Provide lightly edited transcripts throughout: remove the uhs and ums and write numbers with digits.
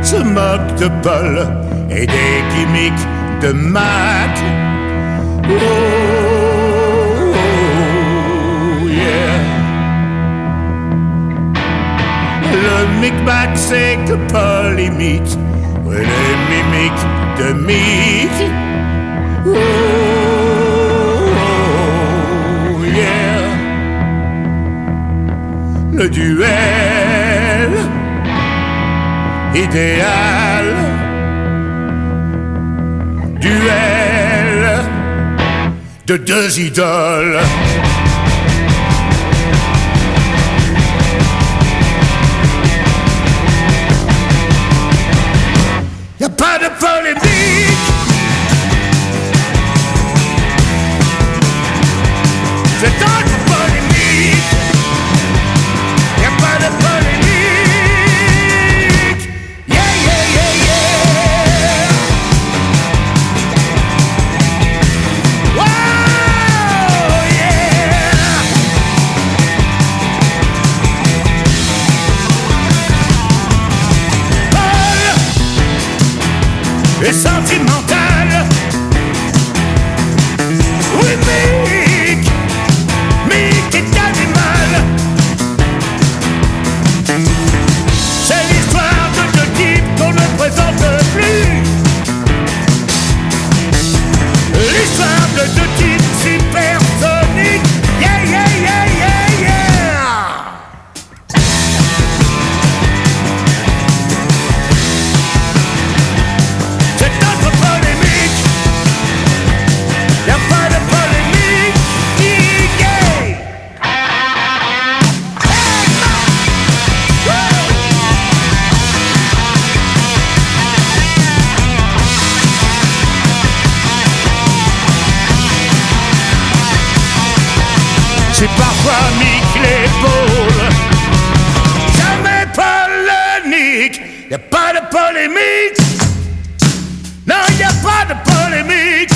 se moque de Paul et des gimmicks de Mac. Oh, yeah. Le micmac c'est que Paul imite les mimiques de Mick. Oh, yeah. Le duel idéal, duel de deux idoles. Y'a pas de polémique, c'est pas de polémique. Y'a pas de polémique. Yeah, yeah, yeah, yeah. Wow, yeah. Paul est sentimental. Oui, Mick est animal. C'est l'histoire de deux types qu'on ne présente plus. L'histoire de deux types supersoniques. Yeah, yeah, yeah, yeah, yeah. C'est notre polémique. Y'a pas de polémique. Yeah. C'est parfois Mick l'épaule, jamais polémique. Y'a pas de polémique. Non, y'a pas de polémique.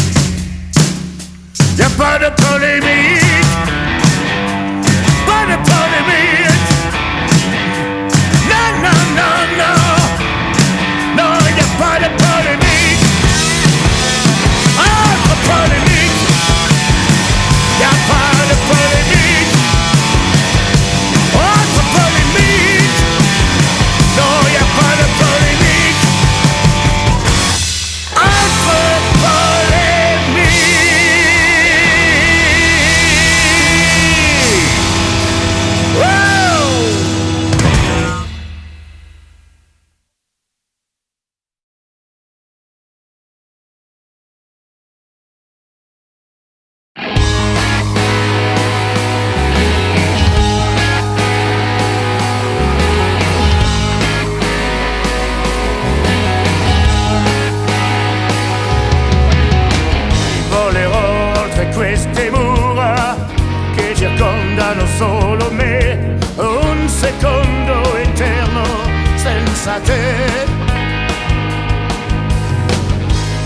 Y'a pas de polémique. Pas de polémique. Non, non, non, non. Non, y'a pas de polémique. Entre polémique. Y'a pas de polémique. Entre polémique. Non, y'a pas de polémique. Entre polémique. Wow. Volerò oltre queste mura che circondano solo me, un secondo eterno senza te.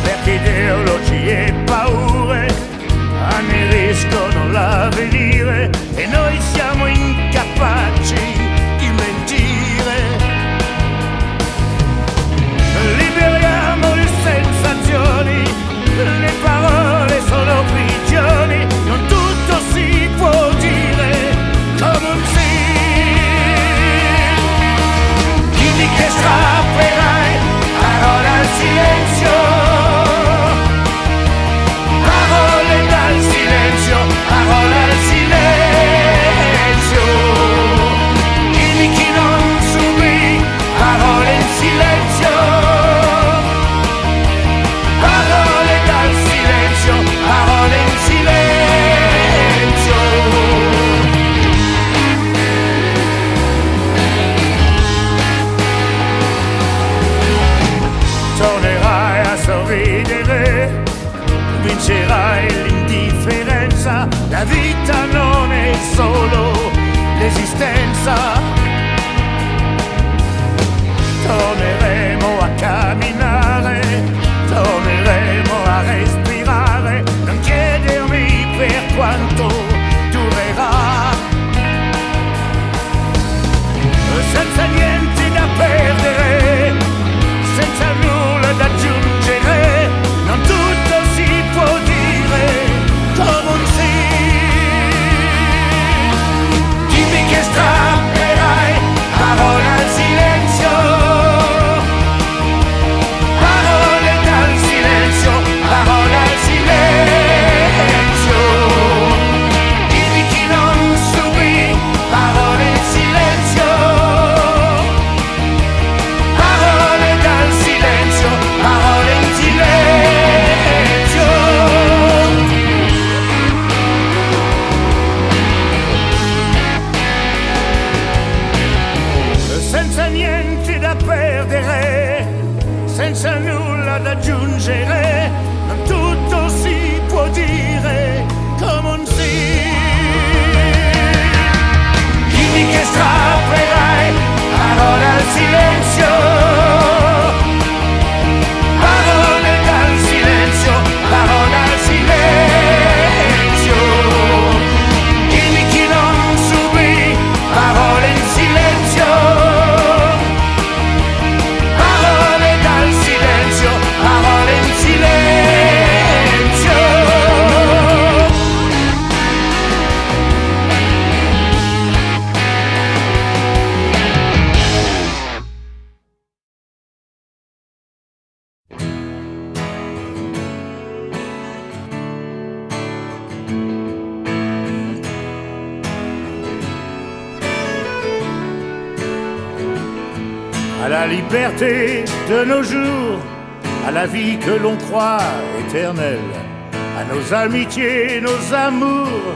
Perché ideologie e paure anneriscono l'avvenire e noi siamo incapaci di mentire. Liberiamo le sensazioni, le parole sono prigioni, non tutto si può dire come un sì. Dimmi che strapperai parole al silenzio, parole dal silenzio, parole al silenzio. Dimmi chi non subì parole in silenzio, parole dal silenzio, parole in silenzio. Tornerai a sorridere, vincerai l'indifferenza, la vita non è solo l'esistenza. Torneremo a camminare, torneremo a respirare, non chiedermi per quanto durerà. Senza niente da perdere, à la liberté de nos jours, à la vie que l'on croit éternelle, à nos amitiés, nos amours,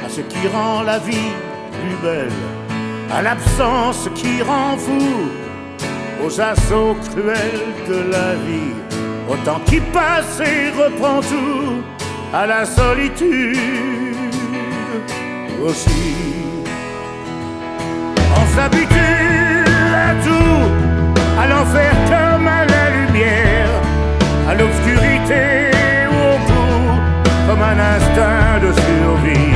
à ce qui rend la vie plus belle, à l'absence qui rend fou, aux assauts cruels de la vie, au temps qui passe et reprend tout, à la solitude aussi. On s'habitue à tout, à l'enfer comme à la lumière, à l'obscurité ou au bout, comme un instinct de survie.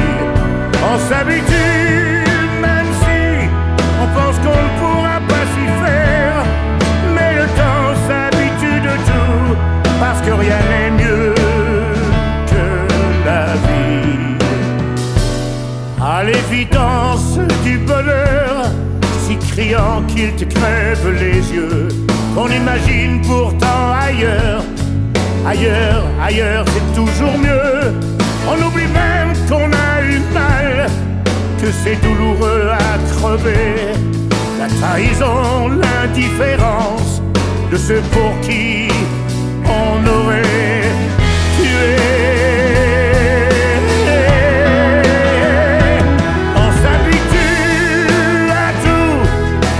On s'habitue même si on pense qu'on ne pourra pas s'y faire, mais le temps s'habitue de tout, parce que rien n'est mieux que la vie. À l'évidence du bonheur, si criant qu'il te crève les yeux, qu'on imagine pourtant ailleurs, ailleurs, ailleurs c'est toujours mieux. On oublie même qu'on a eu mal, que c'est douloureux à crever, la trahison, l'indifférence de ceux pour qui on aurait tué. On s'habitue à tout,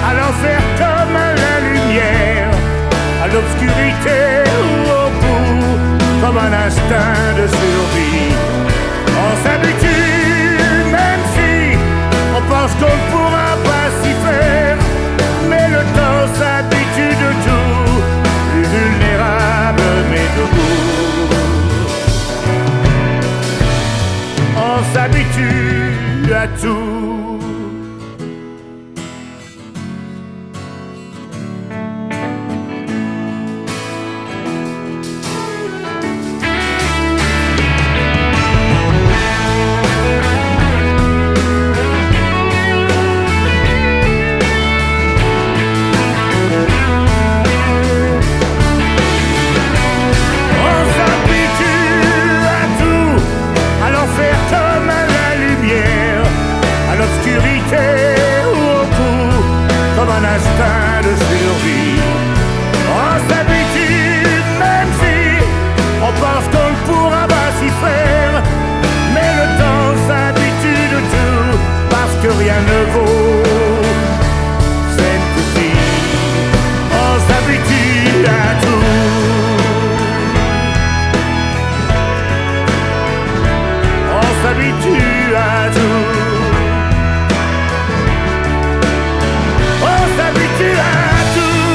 à l'enfer comme à la lumière, à l'obscurité ou au bout, comme un instinct de survie. On s'habitue même si on pense qu'on ne pourra pas s'y faire, mais le temps s'habitue de tout, plus vulnérable mais debout. On s'habitue à tout. Instinct de survie. On s'habitue même si on pense qu'on ne pourra pas s'y faire, mais le temps s'habitue de tout, parce que rien ne vaut cette vie. On s'habitue à tout. On s'habitue à tout. On s'habitue à tout.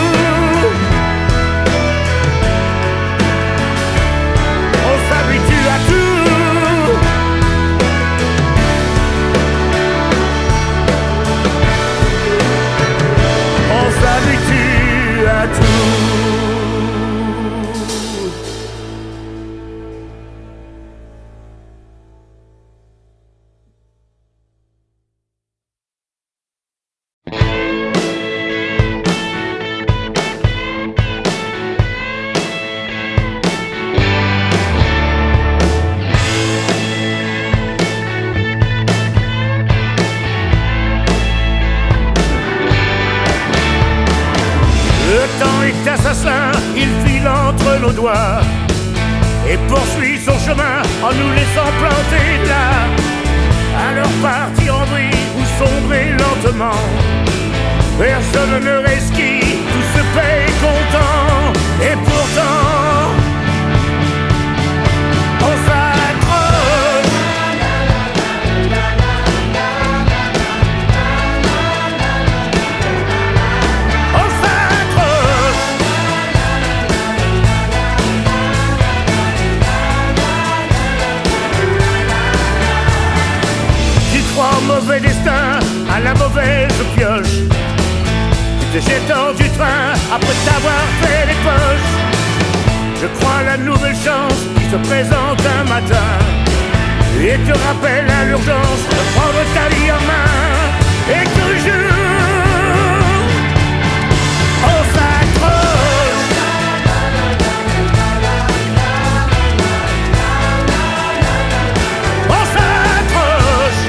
On s'habitue à tout. On s'habitue à tout. Assassin, il file entre nos doigts et poursuit son chemin en nous laissant planter là. Alors partir en vrille ou sombrer lentement, personne ne resquille, tout se paye content. Et pourtant on s'accroche. Mauvais destin, à la mauvaise pioche, te jetant du train après t'avoir fait les poches. Je crois à la nouvelle chance qui se présente un matin et te rappelle à l'urgence de prendre ta vie en main. Et toujours on s'accroche. On s'accroche.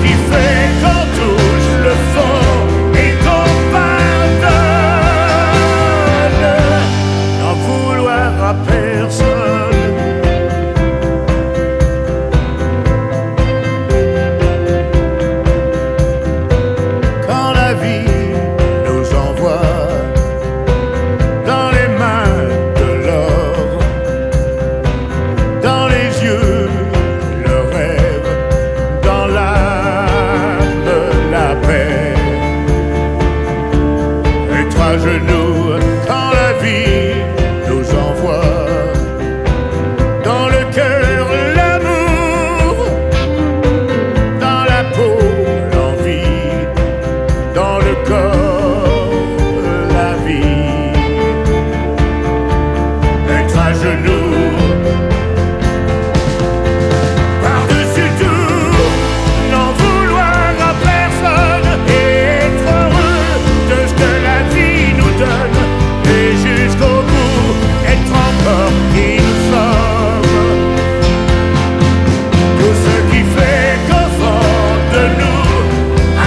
qui fait qu'on touche le fond et qu'on pardonne, n'en vouloir à personne. Quand la vie nous envoie dans les mains de l'or, dans les yeux le rêve, dans l'âme la paix, être à genoux quand la vie nous envoie dans le cœur l'amour, dans la peau l'envie, dans le corps la vie, être à genoux. Par-dessus tout, n'en vouloir à personne et être heureux de ce que la vie nous donne et jusqu'au bout être encore qui nous sommes. Tout ce qui fait qu'au fond de nous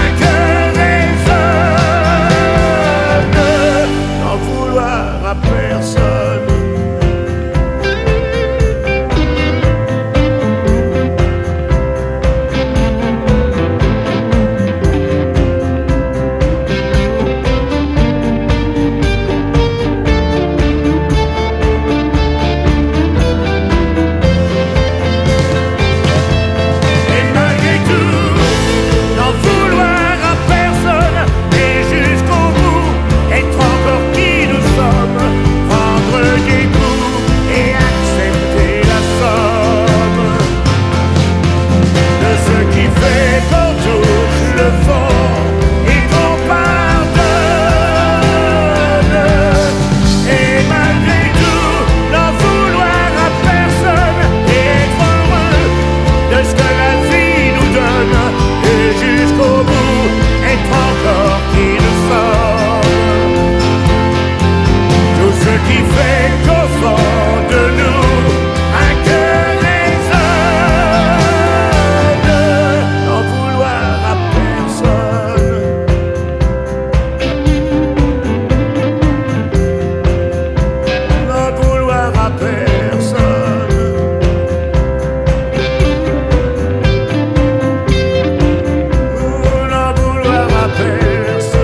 un cœur résonne, n'en vouloir à personne. Et malgré tout, n'en vouloir à personne et jusqu'au bout être encore qui nous sommes, prendre des coups et accepter la somme de ce qui fait qu'on touche le fond et qu'on pardonne. Et malgré tout, n'en vouloir à personne et être heureux de ce que la vie nous donne et jusqu'au bout être encore qui nous sommes. Tout ce qui fait qu'au fond de nous un cœur résonne, n'en vouloir à personne. N'en vouloir à personne. N'en vouloir à personne.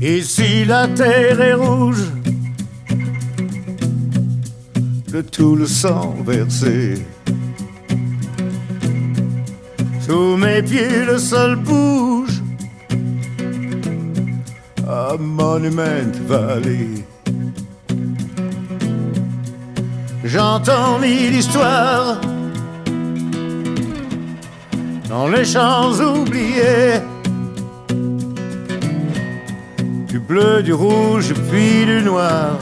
Et si la terre est rouge de tout le sang versé, sous mes pieds le sol bouge à Monument Valley. J'entends mille histoires dans les champs oubliés, du bleu, du rouge puis du noir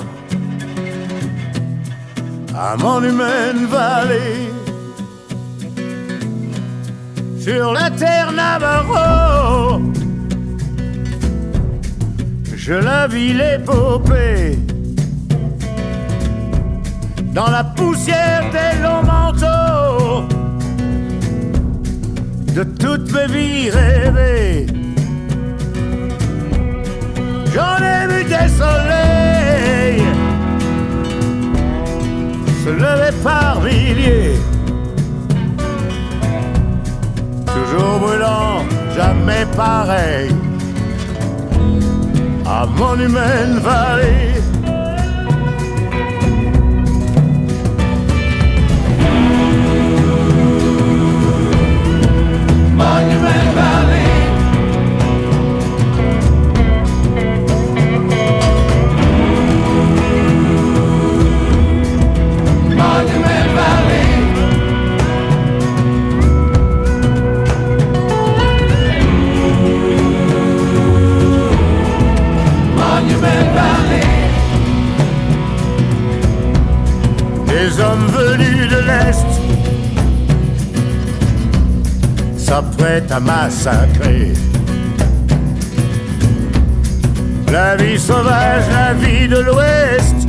à Monument Valley. Sur la terre Navajo, je la vis l'épopée, dans la poussière des longs manteaux de toutes mes vies rêvées. J'en ai vu des soleils se lever par milliers, toujours brûlant, jamais pareil, à Monument Valley. Monument Valley. Monument Valley. Monument Valley. Les hommes venus de l'Est s'apprêtent à massacrer. La vie sauvage, la vie de l'Ouest,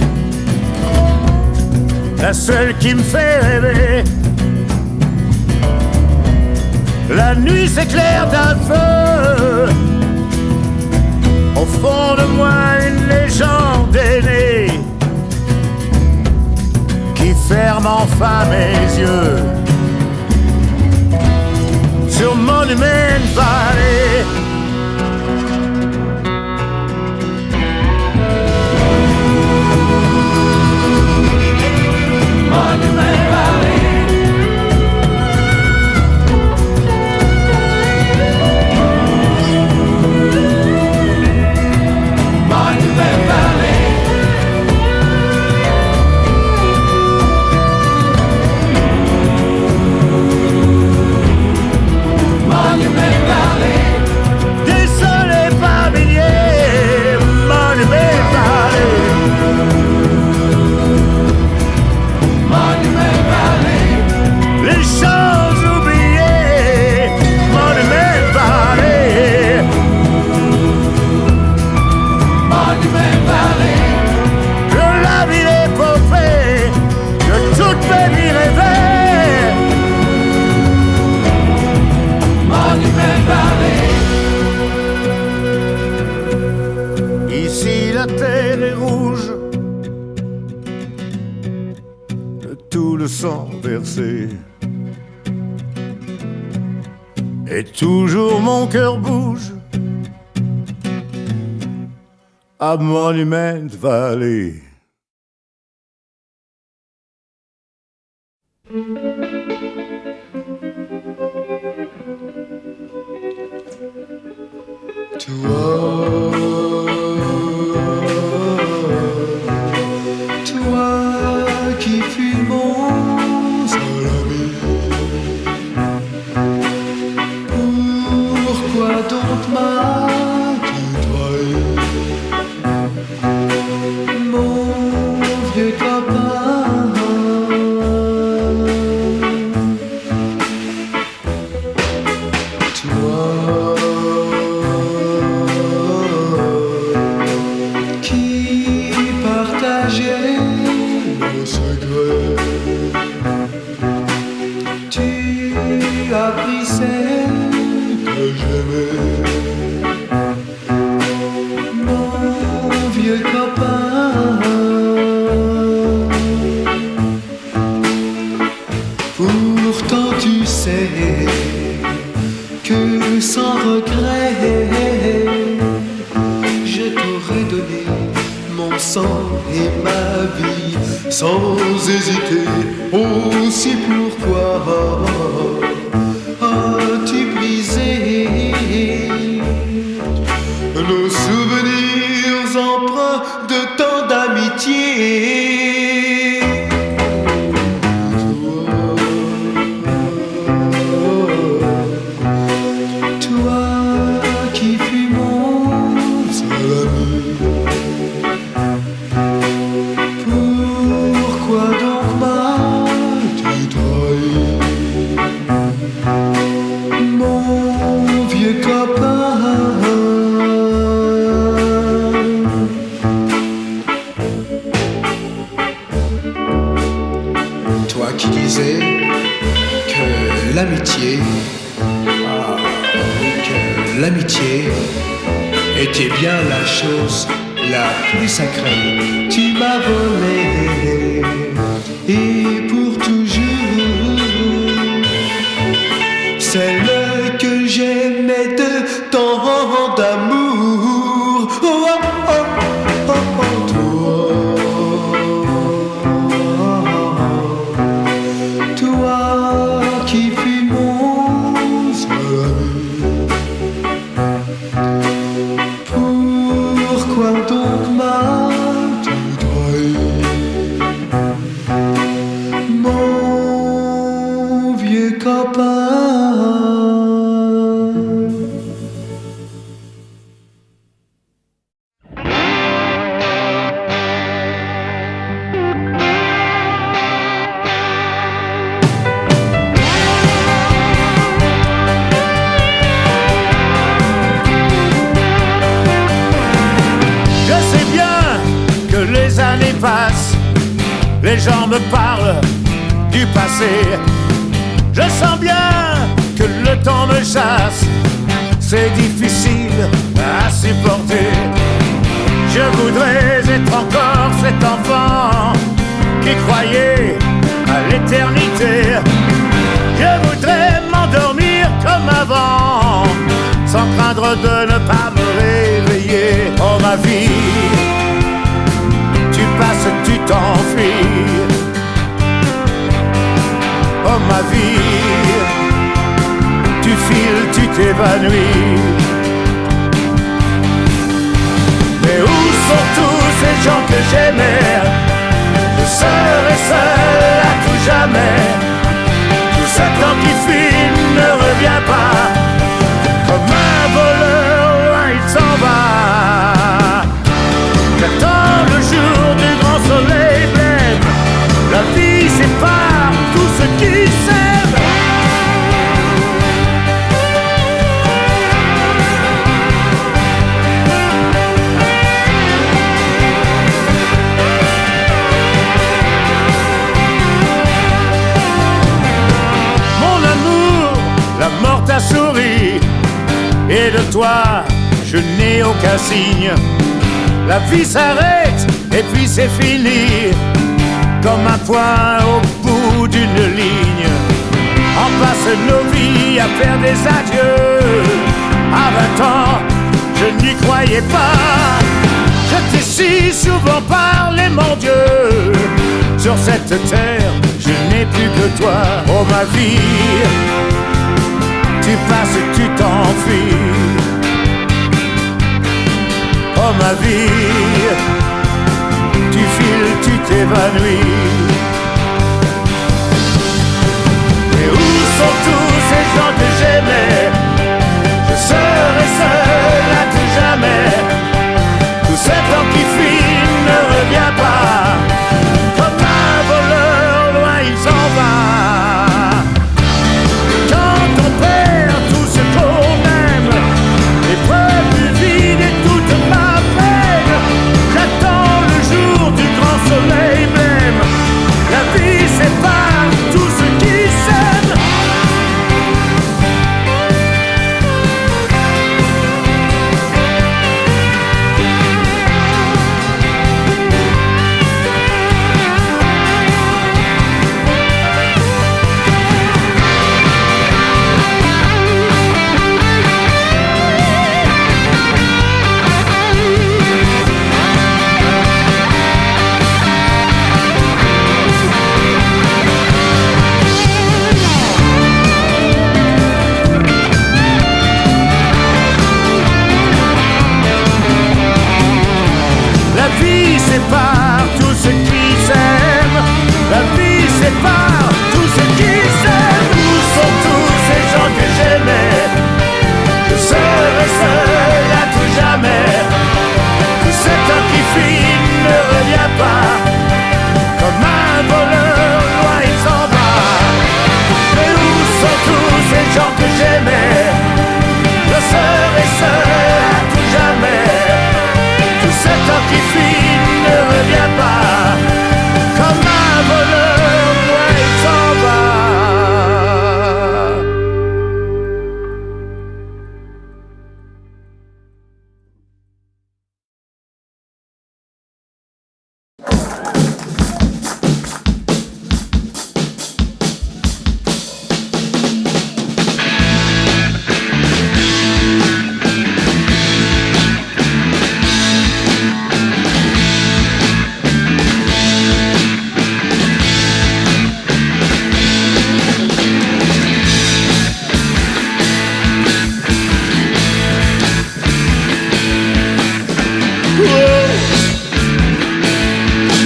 la seule qui me fait rêver. La nuit s'éclaire d'un feu, au fond de moi une légende est née, qui ferme enfin mes yeux sur Monument Valley. Monument Valley. Monument Valley. Monument Valley. Désolé par milliers, Monument Valley. Monument Valley. Les choses oubliées, Monument Valley. Monument Valley. De la ville épopée, de toute ma vie rêvée. Monument Valley. Ici la terre est rouge de tout le sang versé. Et toujours mon cœur bouge à Monument Valley. Toi qui fus mon seul ami, pourquoi donc m'as-tu trahi, mon vieux copain? Toi qui partageais nos secrets, tu as pris celle que j'aimais, mon vieux copain. Pourtant tu sais que sans regret, je t'aurais donné mon sang et ma vie sans hésiter. Aussi pourquoi as-tu brisé nos souvenirs empreints de tant d'amitié? Toi qui fus mon seul ami, pourquoi donc m'as-tu trahi, mon vieux copain? Toi qui disais que l'amitié, que l'amitié était bien la chose la plus sacrée. Tu m'as volé et pour toujours celle que j'aimais de tant d'amour. Oh, oh, oh, oh, oh, toi qui fus mon seul ami, pourquoi donc m'as-tu trahi, mon vieux copain? ces gens me parlent du passé. Je sens bien que le temps me chasse, c'est difficile à supporter. Je voudrais être encore cet enfant qui croyait à l'éternité. Je voudrais m'endormir comme avant, sans craindre de ne pas me réveiller. Oh ma vie, tu passes, tu t'enfuis. Oh ma vie, tu files, tu t'évanouis. Mais où sont tous ces gens que j'aimais? Je serai seul à tout jamais. Tout ce temps qui fuit ne revient pas. Comme un voleur, loin il s'en va. J'attends le jour du grand soleil blême. La vie sépare tout ce qui s'aime. Mon amour, la mort t'a souri, et de toi je n'ai aucun signe. La vie s'arrête et puis c'est fini, comme un point au bout d'une ligne. On passe nos vies à faire des adieux. À 20 ans, je n'y croyais pas. Je t'ai si souvent parlé, mon Dieu. Sur cette terre, je n'ai plus que toi. Oh ma vie, tu passes, tu t'enfuis. Oh ma vie, tu files, tu t'évanouis. Et où sont tous ces gens que j'aimais? Je serai seul à tout jamais. Tout ce temps qui fuit ne revient pas. Comme un voleur, loin il s'en va. Quand on perd tout ce qu'on aime, l'épreuve du vide et toute ma peine, j'attends le jour du grand soleil même. La vie sépare tout ce qui s'aime. La vie sépare tout ce qui s'aime. La vie sépare tout ce qui s'aime. Où sont tous ces gens que j'aimais? Je serai seul à tout jamais. Tout ce temps qui fuit ne revient pas. Comme un voleur, loin il s'en va. Mais où sont tous ces gens que j'aimais? Je serai seul à tout jamais. Tout ce temps qui fuit ne revient pas. Comme un voleur, loin il s'en va.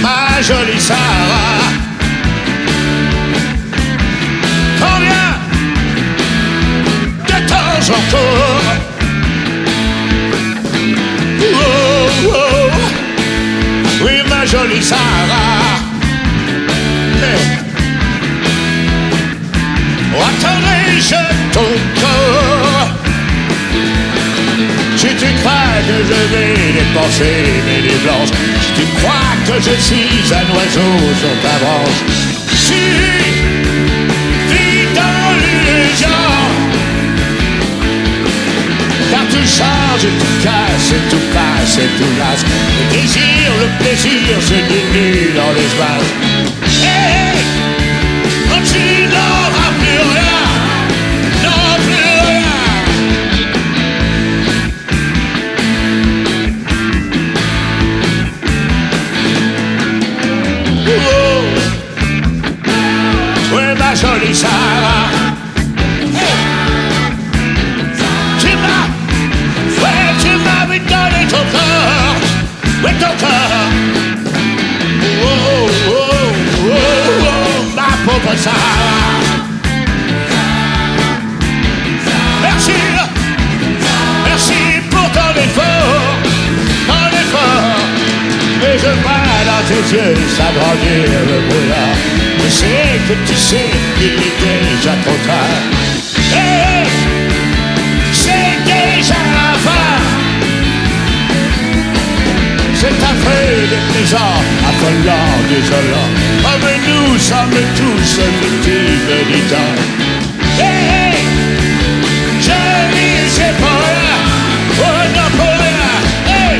Ma jolie Sarah, combien de temps encore? Oh, oh, oui, ma jolie Sarah. Où attendrai-je ton corps? Si tu crois que je vais dépendre pensées mêlées blanches. Si tu crois que je suis un oiseau sur ta branche, tu vis dans l'illusion. Car tout change, tout casse, tout passe et tout lasse. Le désir, le plaisir se dilue dans l'espace. Hey, quand tu n'auras plus rien, non plus rien. Oh, ouais, ma jolie Sarah. Donner ton corps, ouais ton corps. Oh, oh, oh, oh, ma pauvre Sarah. Merci, merci pour ton effort, mais je vois dans tes yeux s'agrandir le brouillard. Je sais que tu sais qu'il est déjà trop tard. Hey, c'est déjà la fin. C'est affreux, déplaisant, affolant, désolant. Oh mais nous sommes tous victimes du temps. Hey, hey, je dis c'est pour rien, oh non pour rien, hey.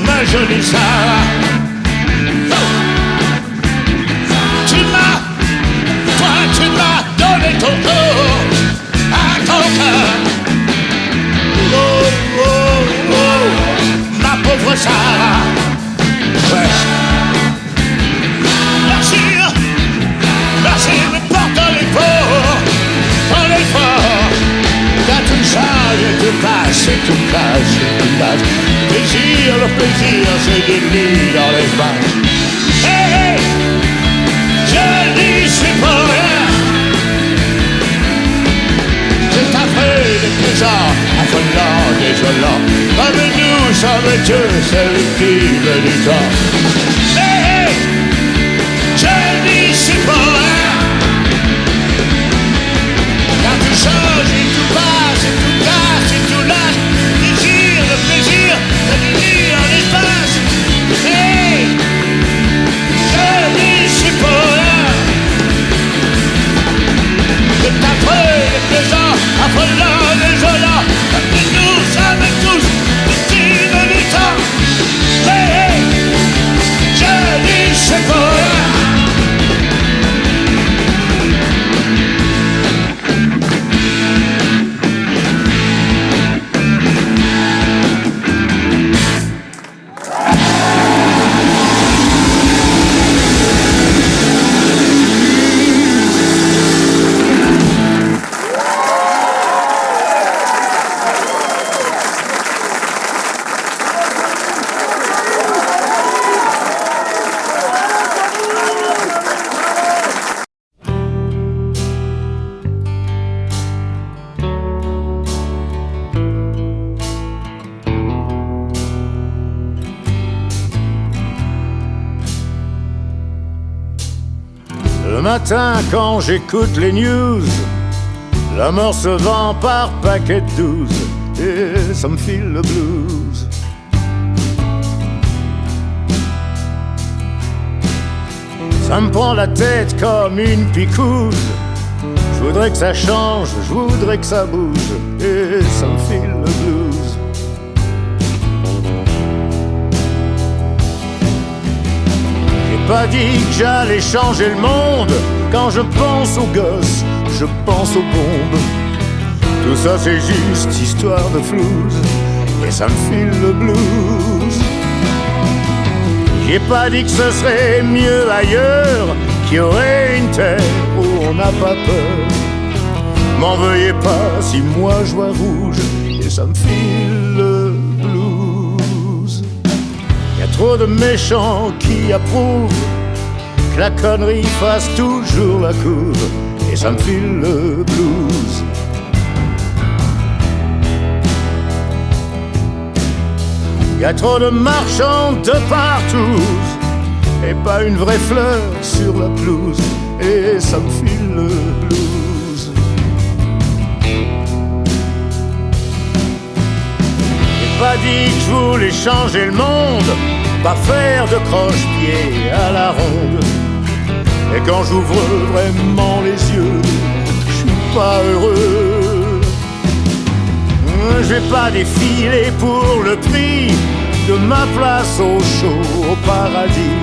Ma jolie Sarah, tu m'as donné ton corps à ton cœur. Oh, oh, oh, ma pauvre Sarah. Ouais. Merci, merci, mais pour ton effort. T'as tout changé, tout passe, tout casse, tout passe. Plaisir, le plaisir se dilue dans l'espace. Hey, hey, je dis c'est pour rien. C'est affreux, déplaisant, affolant, désolant. Comme nous sommes tous victimes du temps. Hey, hey, je dis c'est pour rien. Car tout change et tout passe et tout casse et tout lâche. Désir, le plaisir, la nuit en espace. Hey, je dis c'est pour rien. C'est affreux, déplaisant, affolant, désolant. Mais nous sommes tous victimes du temps. Hey, hey, je dis c'est pour rien. Le matin quand j'écoute les news, la mort se vend par paquet de 12 et ça me file le blues. Ça me prend la tête comme une picouse. Je voudrais que ça change, je voudrais que ça bouge et ça me file le blues. J'ai pas dit que j'allais changer le monde. Quand je pense aux gosses, je pense aux bombes. Tout ça c'est juste histoire de flouze et ça me file le blues. J'ai pas dit que ce serait mieux ailleurs, qu'il y aurait une terre où on n'a pas peur. M'en veuillez pas si moi je vois rouge et ça me file le blues. Y a trop de méchants qui approuvent que la connerie fasse toujours la cour, et ça me file le blues. Y a trop de marchands de partout, et pas une vraie fleur sur la pelouse, et ça me file le blues. J'ai pas dit que je voulais changer le monde, pas faire de croche-pied à la ronde. Et quand j'ouvre vraiment les yeux, je suis pas heureux. J'ai pas défilé pour le prix de ma place au chaud, au paradis.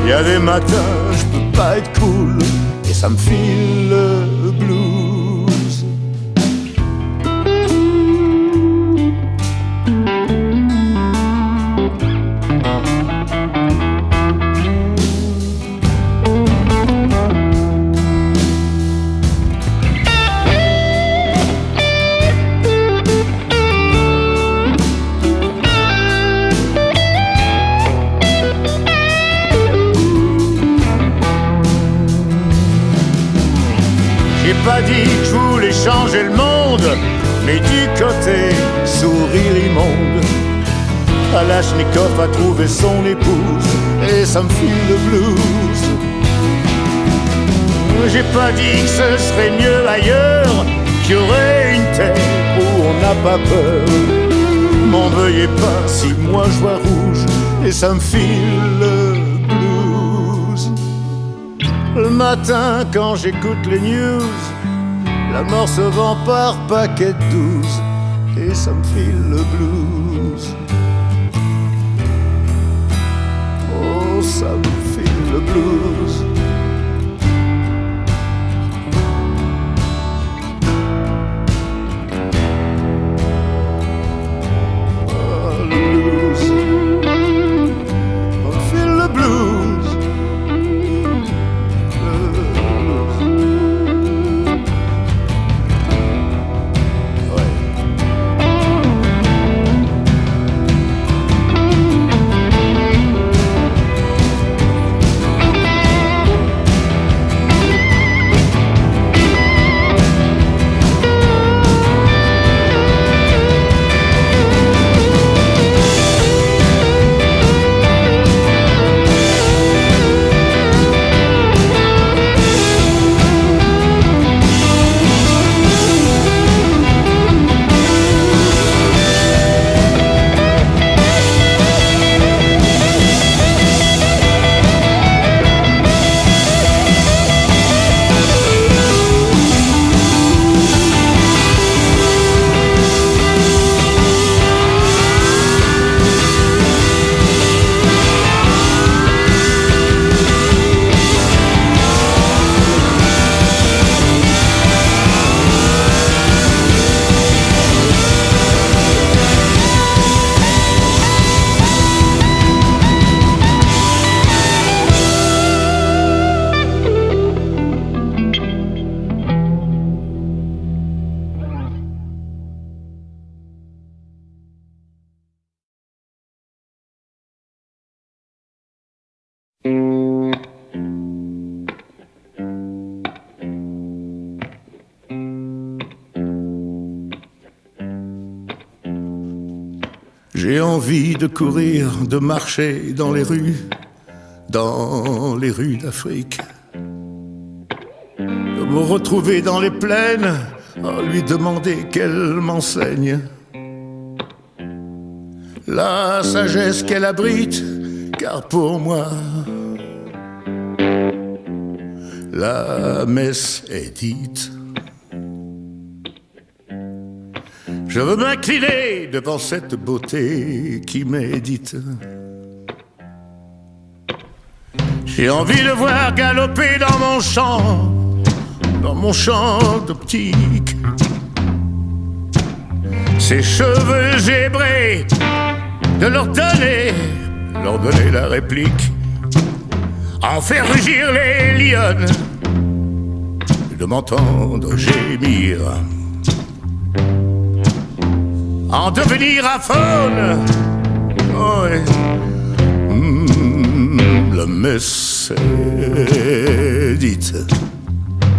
Y a des matins, je peux pas être cool, et ça me file le blues. J'ai pas dit que je voulais changer le monde, mais du côté sourire immonde, Kalachnikov a trouvé son épouse, et ça me file le blues. J'ai pas dit que ce serait mieux ailleurs, qu'il y aurait une terre où on n'a pas peur. M'en veuillez pas si moi je vois rouge, et ça me file le blues. Le matin quand j'écoute les news, la mort se vend par paquet de 12, et ça me file le blues. Oh, ça me file le blues. Oh, le blues. On file le blues. J'ai envie de courir, de marcher dans les rues d'Afrique, de me retrouver dans les plaines, lui demander qu'elle m'enseigne la sagesse qu'elle abrite, car pour moi la messe est dite. Je veux m'incliner devant cette beauté qui médite. J'ai envie de voir galoper dans mon champ d'optique, ses cheveux zébrés, de leur donner la réplique, en faire rugir les lionnes, de m'entendre gémir, en devenir aphone, oh, ouais. La messe est dite.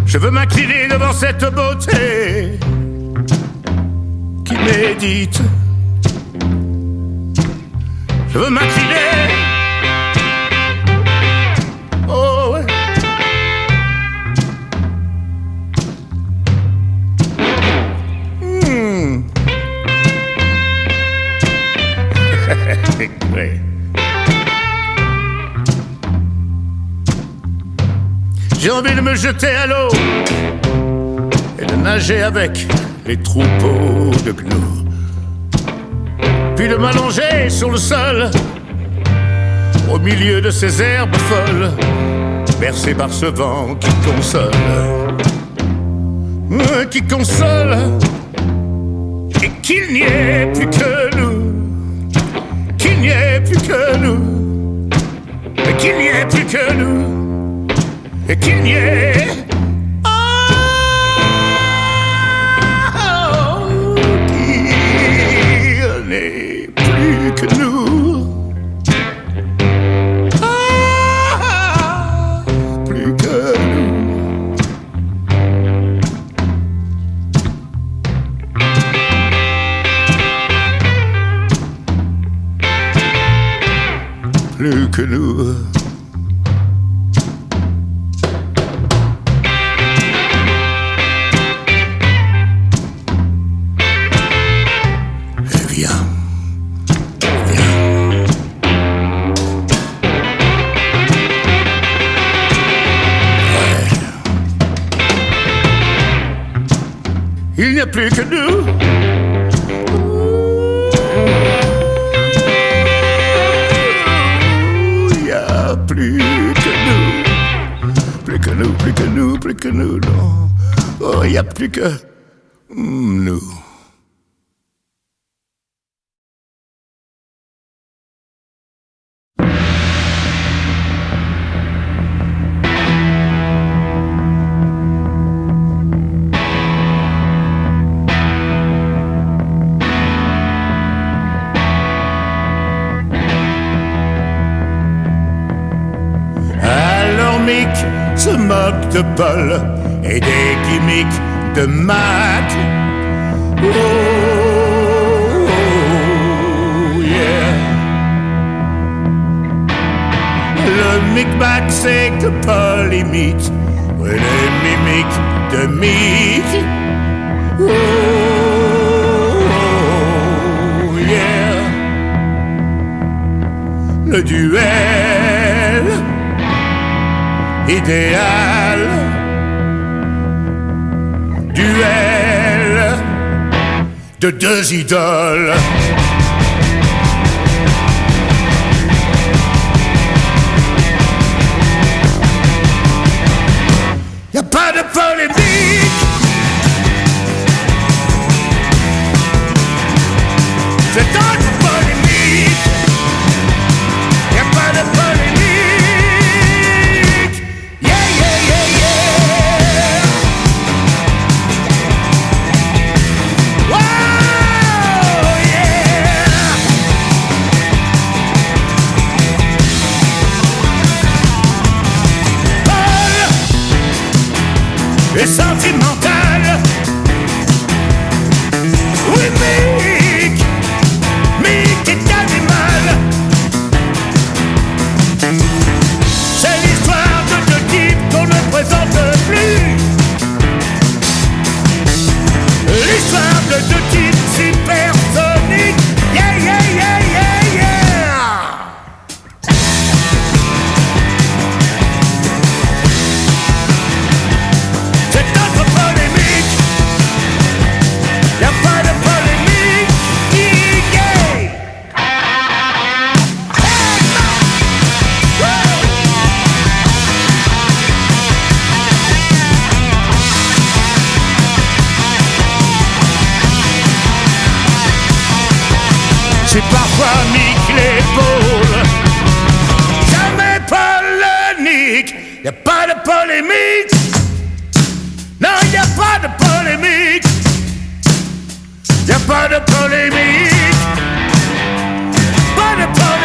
Je veux m'incliner devant cette beauté qui médite. Je veux m'incliner. Oh ouais. Ouais. J'ai envie de me jeter à l'eau et de nager avec les troupeaux de gnous, puis de m'allonger sur le sol au milieu de ces herbes folles, bercées par ce vent qui console, et qu'il n'y ait plus que nous, qu'il n'y ait plus que nous, et qu'il n'y ait plus que nous, et qu'il n'y ait plus que nous. Plus que nous. Plus que nous. Il n'y a plus que nous. Il n'y a plus que nous. Plus que nous, plus que nous, plus que nous, non. Oh, il n'y a plus que nous. Se moque de Paul et des gimmicks de Mac. Oh, yeah. Le micmac c'est que Paul imite les mimiques de Mick. Oh, yeah. Le duel idéal, duel de deux idoles. Y'a pas de polémique, c'est d'autres polémiques. Y'a pas de polémique. Et sentimental. Oui, Mick est animal. C'est l'histoire de deux types qu'on ne présente plus. L'histoire de deux types supersoniques. Yeah, yeah, yeah, yeah, yeah. C'est parfois Mick l'épaule, jamais polémique. Y'a pas de polémique. Non, y'a pas de polémique. Y'a pas de polémique. Pas de polémique.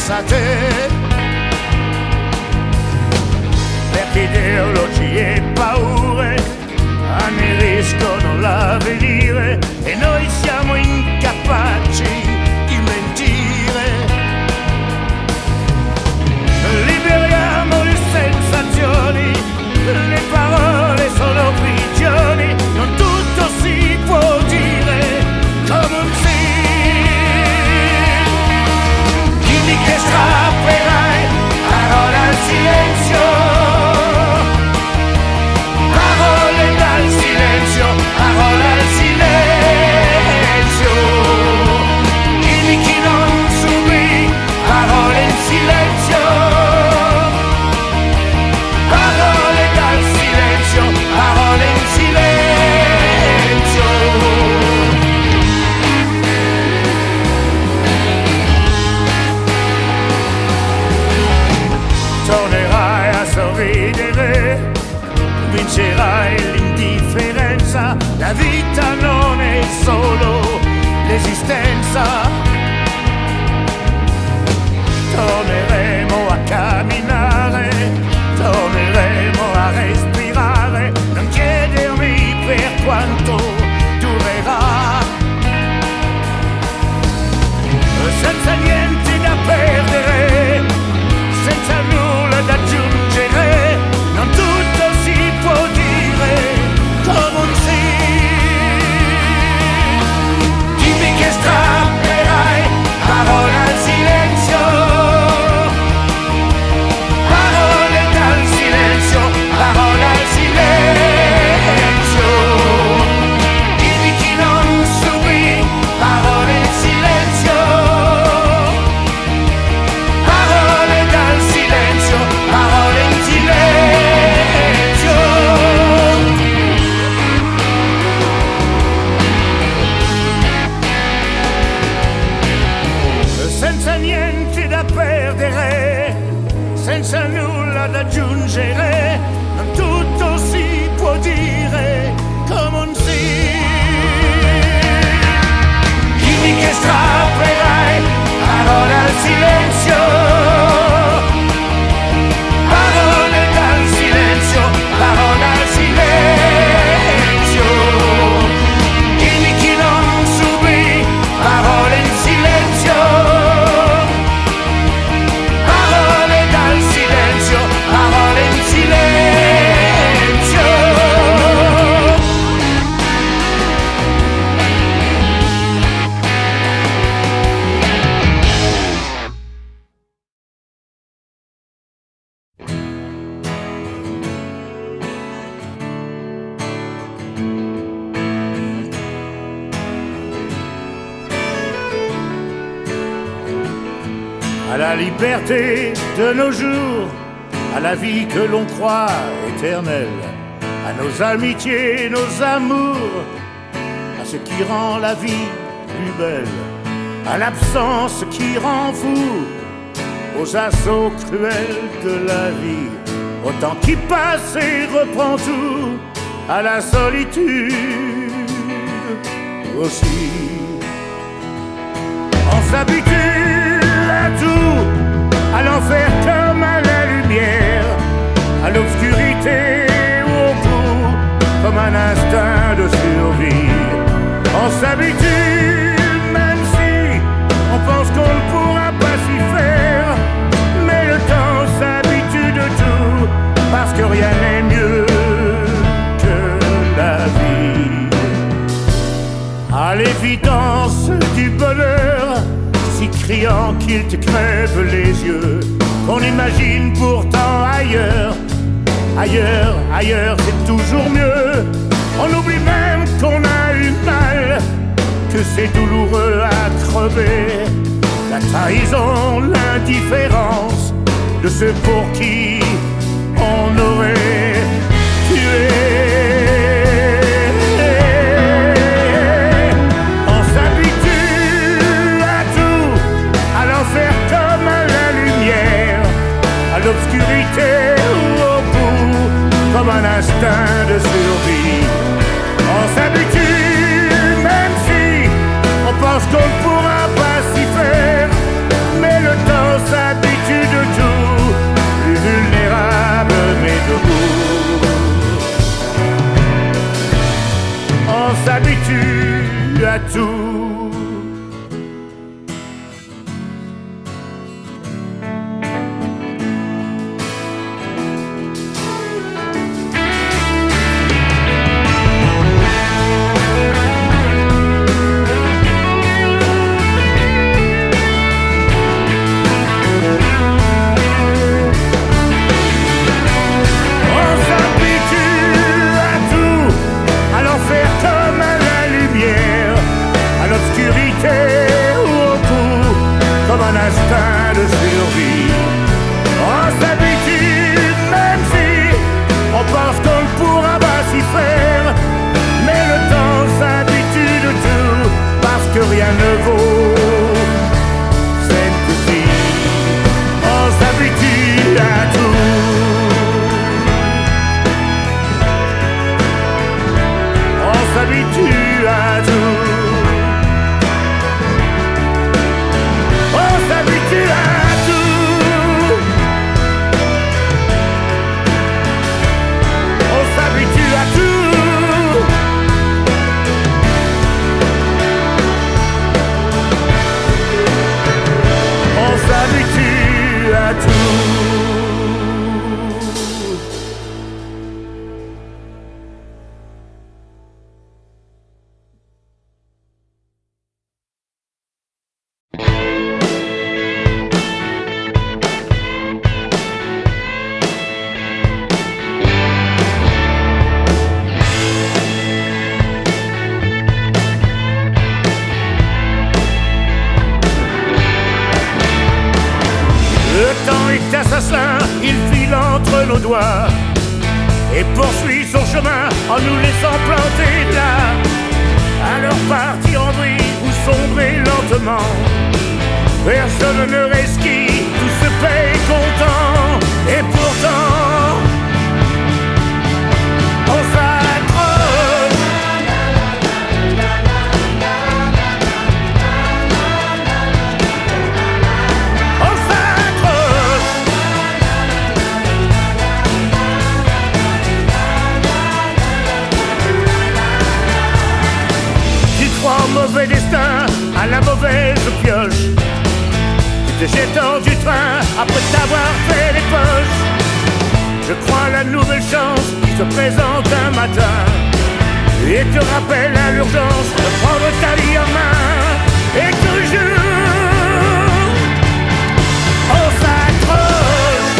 pensate perché ideologie e paure anneriscono l'avvenire e noi siamo incapaci di mentire. Liberiamo le sensazioni, le parole sono prigioni, non tutto si può dire come un sì. Dimmi che strapperai parole al silenzio, parole dal silenzio, parole al silenzio. Dimmi chi non subì parole in silenzio, parole dal silenzio, parole in silenzio. Tornerai a sorridere, vincerai l'indifferenza, la vita non è solo l'esistenza. Torneremo a camminare, torneremo a respirare, non chiedermi per quanto durerà. Senza niente da perdere, senza nulla da aggiungere, non tutto si può dire come un sì. Dimmi che strapperai parole al silenzio, parole dal silenzio, parole al silenzio. Dimmi chi non subì parole in silenzio, parole dal silenzio, parole in silenzio. Senza niente da perdere, senza nulla da aggiungere, non tutto si può dire come un sì. Dimmi che strapperai parole al silenzio, parole dal silenzio, parole al silenzio. Dimmi chi non subì parole in silenzio, parole dal silenzio, parole in silenzio. À la liberté de nos jours, à la vie que l'on croit éternelle, à nos amitiés, nos amours, à ce qui rend la vie plus belle, à l'absence qui rend fou, aux assauts cruels de la vie, au temps qui passe et reprend tout, à la solitude aussi. On s'habitue à tout, à l'enfer comme à la lumière, à l'obscurité ou au bout, comme un instinct de survie. On s'habitue même si on pense qu'on ne pourra pas s'y faire, mais le temps s'habitue de tout, parce que rien n'est mieux que la vie. À l'évidence du bonheur, si criant qu'il te crève les yeux, qu'on imagine pourtant ailleurs, ailleurs, ailleurs c'est toujours mieux. On oublie même qu'on a eu mal, que c'est douloureux à crever. La trahison, l'indifférence de ceux pour qui on aurait tué. L'obscurité ou au bout, comme un instinct de survie. On s'habitue même si on pense qu'on ne pourra pas s'y faire, mais le temps ça de survie. On s'habitue même si on pense qu'on ne pourra pas s'y faire. Mais le temps s'habitue de tout parce que rien ne vaut cette vie. On s'habitue à tout. On s'habitue à tout. On s'habitue à tout. On s'habitue à tout. On s'habitue à tout. Le temps est assassin, il file entre nos doigts et poursuit son chemin en nous laissant planter là. Alors partir en vrille ou sombrer lentement, personne ne reste qui, tout se paye content. Et pourtant, on s'accroche. On s'accroche. Tu crois au mauvais destin, à la mauvaise pioche. Tu te jettes hors du train après t'avoir fait les poches. Je crois à la nouvelle chance qui se présente un matin et te rappelle à l'urgence de prendre ta vie en main. Et toujours, on s'accroche.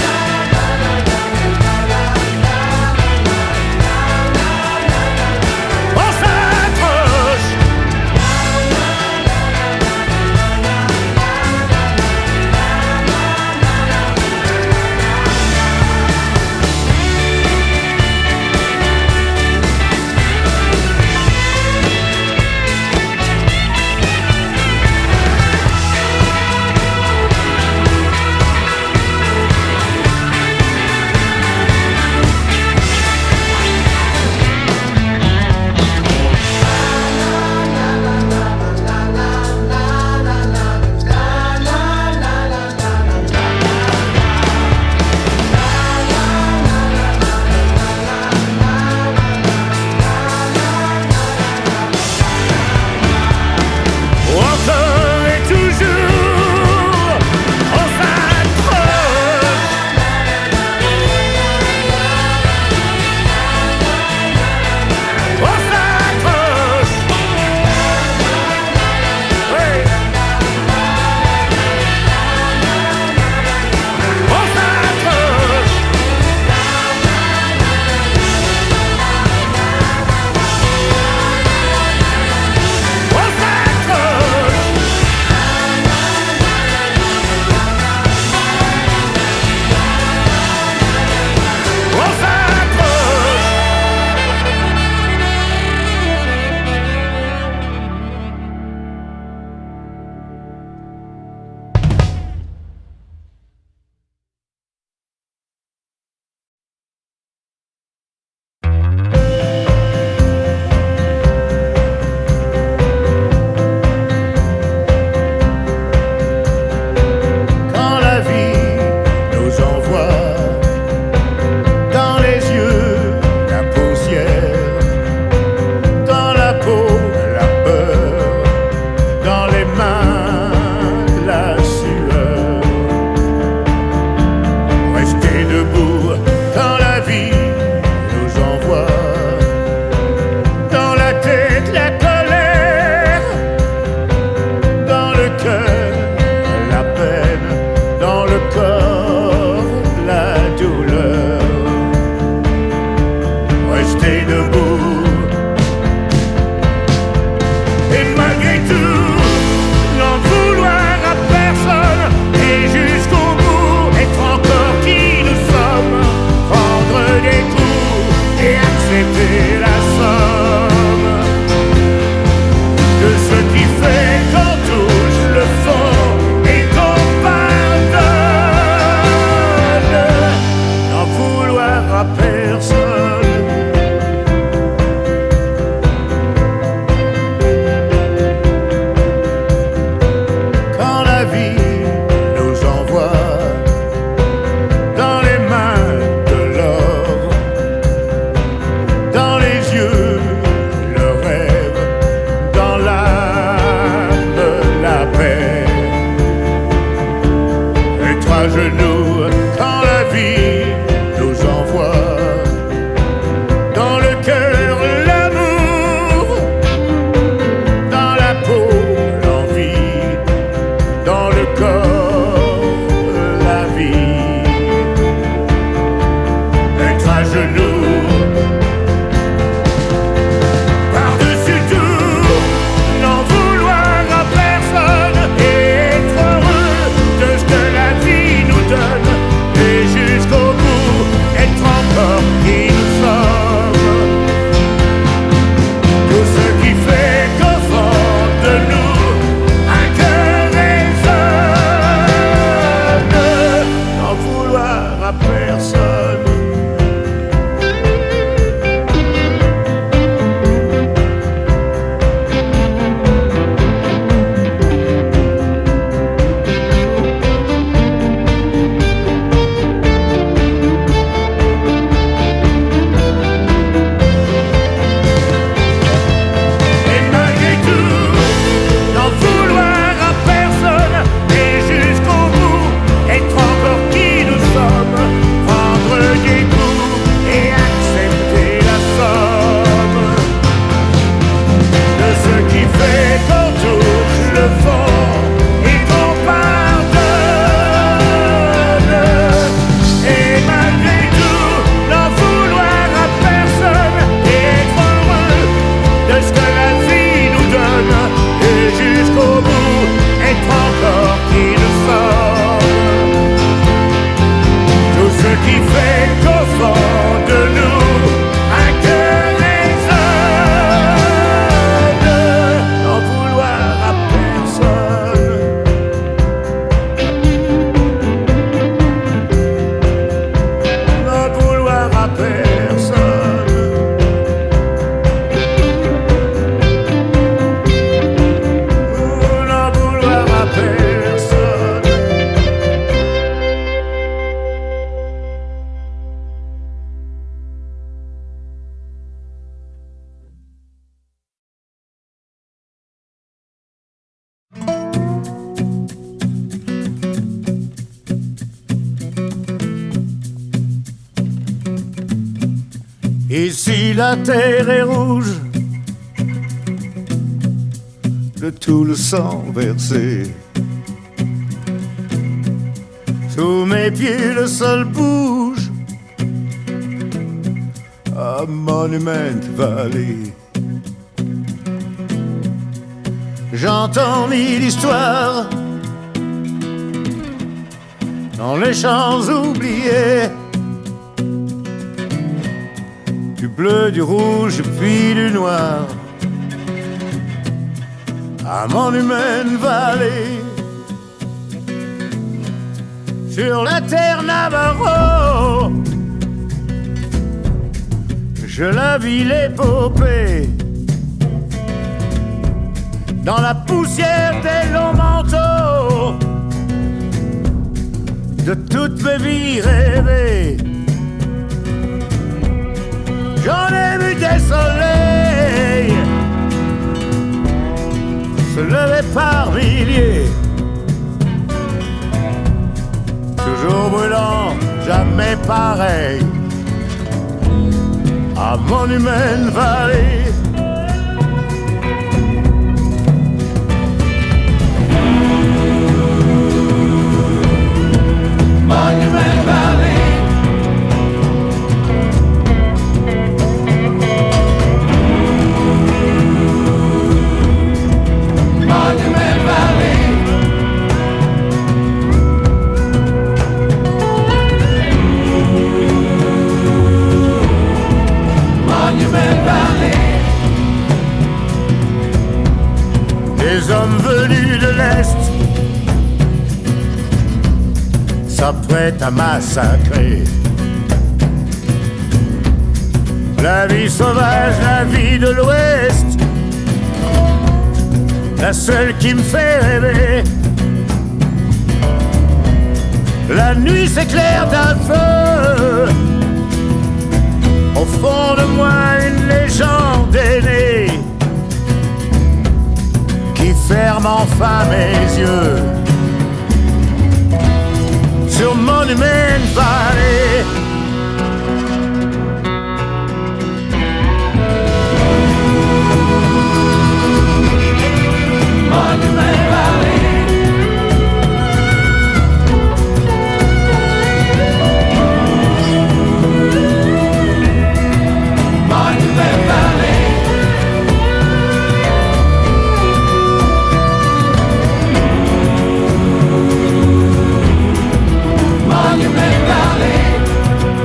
On s'accroche. à genoux quand la vie nous envoie dans le cœur l'amour, dans la peau l'envie, dans le corps la vie. Être à genoux par-dessus tout, n'en vouloir à personne et être heureux de ce que la vie nous donne et jusqu'au bout être encore qui nous sommes. Tout ce qui fait qu'au fond de nous un cœur résonne, n'en vouloir à personne. Et malgré tout, n'en vouloir à personne et jusqu'au bout être encore qui nous sommes, prendre des coups et accepter la somme de ce qui fait qu'on touche le fond et qu'on pardonne. Et malgré tout, n'en vouloir à personne et être heureux de ce que la vie nous donne et jusqu'au bout être encore qui nous sommes. Tout ce qui fait qu'au fond de nous un cœur résonne, n'en vouloir à personne. N'en vouloir à personne. N'en vouloir à personne. Ici la terre est rouge de tout le sang versé. Sous mes pieds le sol bouge à Monument Valley. J'entends mille histoires dans les champs oubliés, du bleu, du rouge puis du noir à Monument Valley. Sur la terre Navajo, je la vis l'épopée. Dans la poussière des longs manteaux de toute ma vie rêvée, j'en ai vu des soleils se lever par milliers, toujours brûlant, jamais pareil, à Monument Valley. Monument Valley. Monument Valley. Monument Valley. Des hommes venus de l'Est s'apprête à massacrer. La vie sauvage, la vie de l'Ouest, la seule qui me fait rêver. La nuit s'éclaire d'un feu, au fond de moi une légende est née, qui ferme enfin mes yeux. Monument Valley. Monument Valley. Monument Valley. Monument Valley.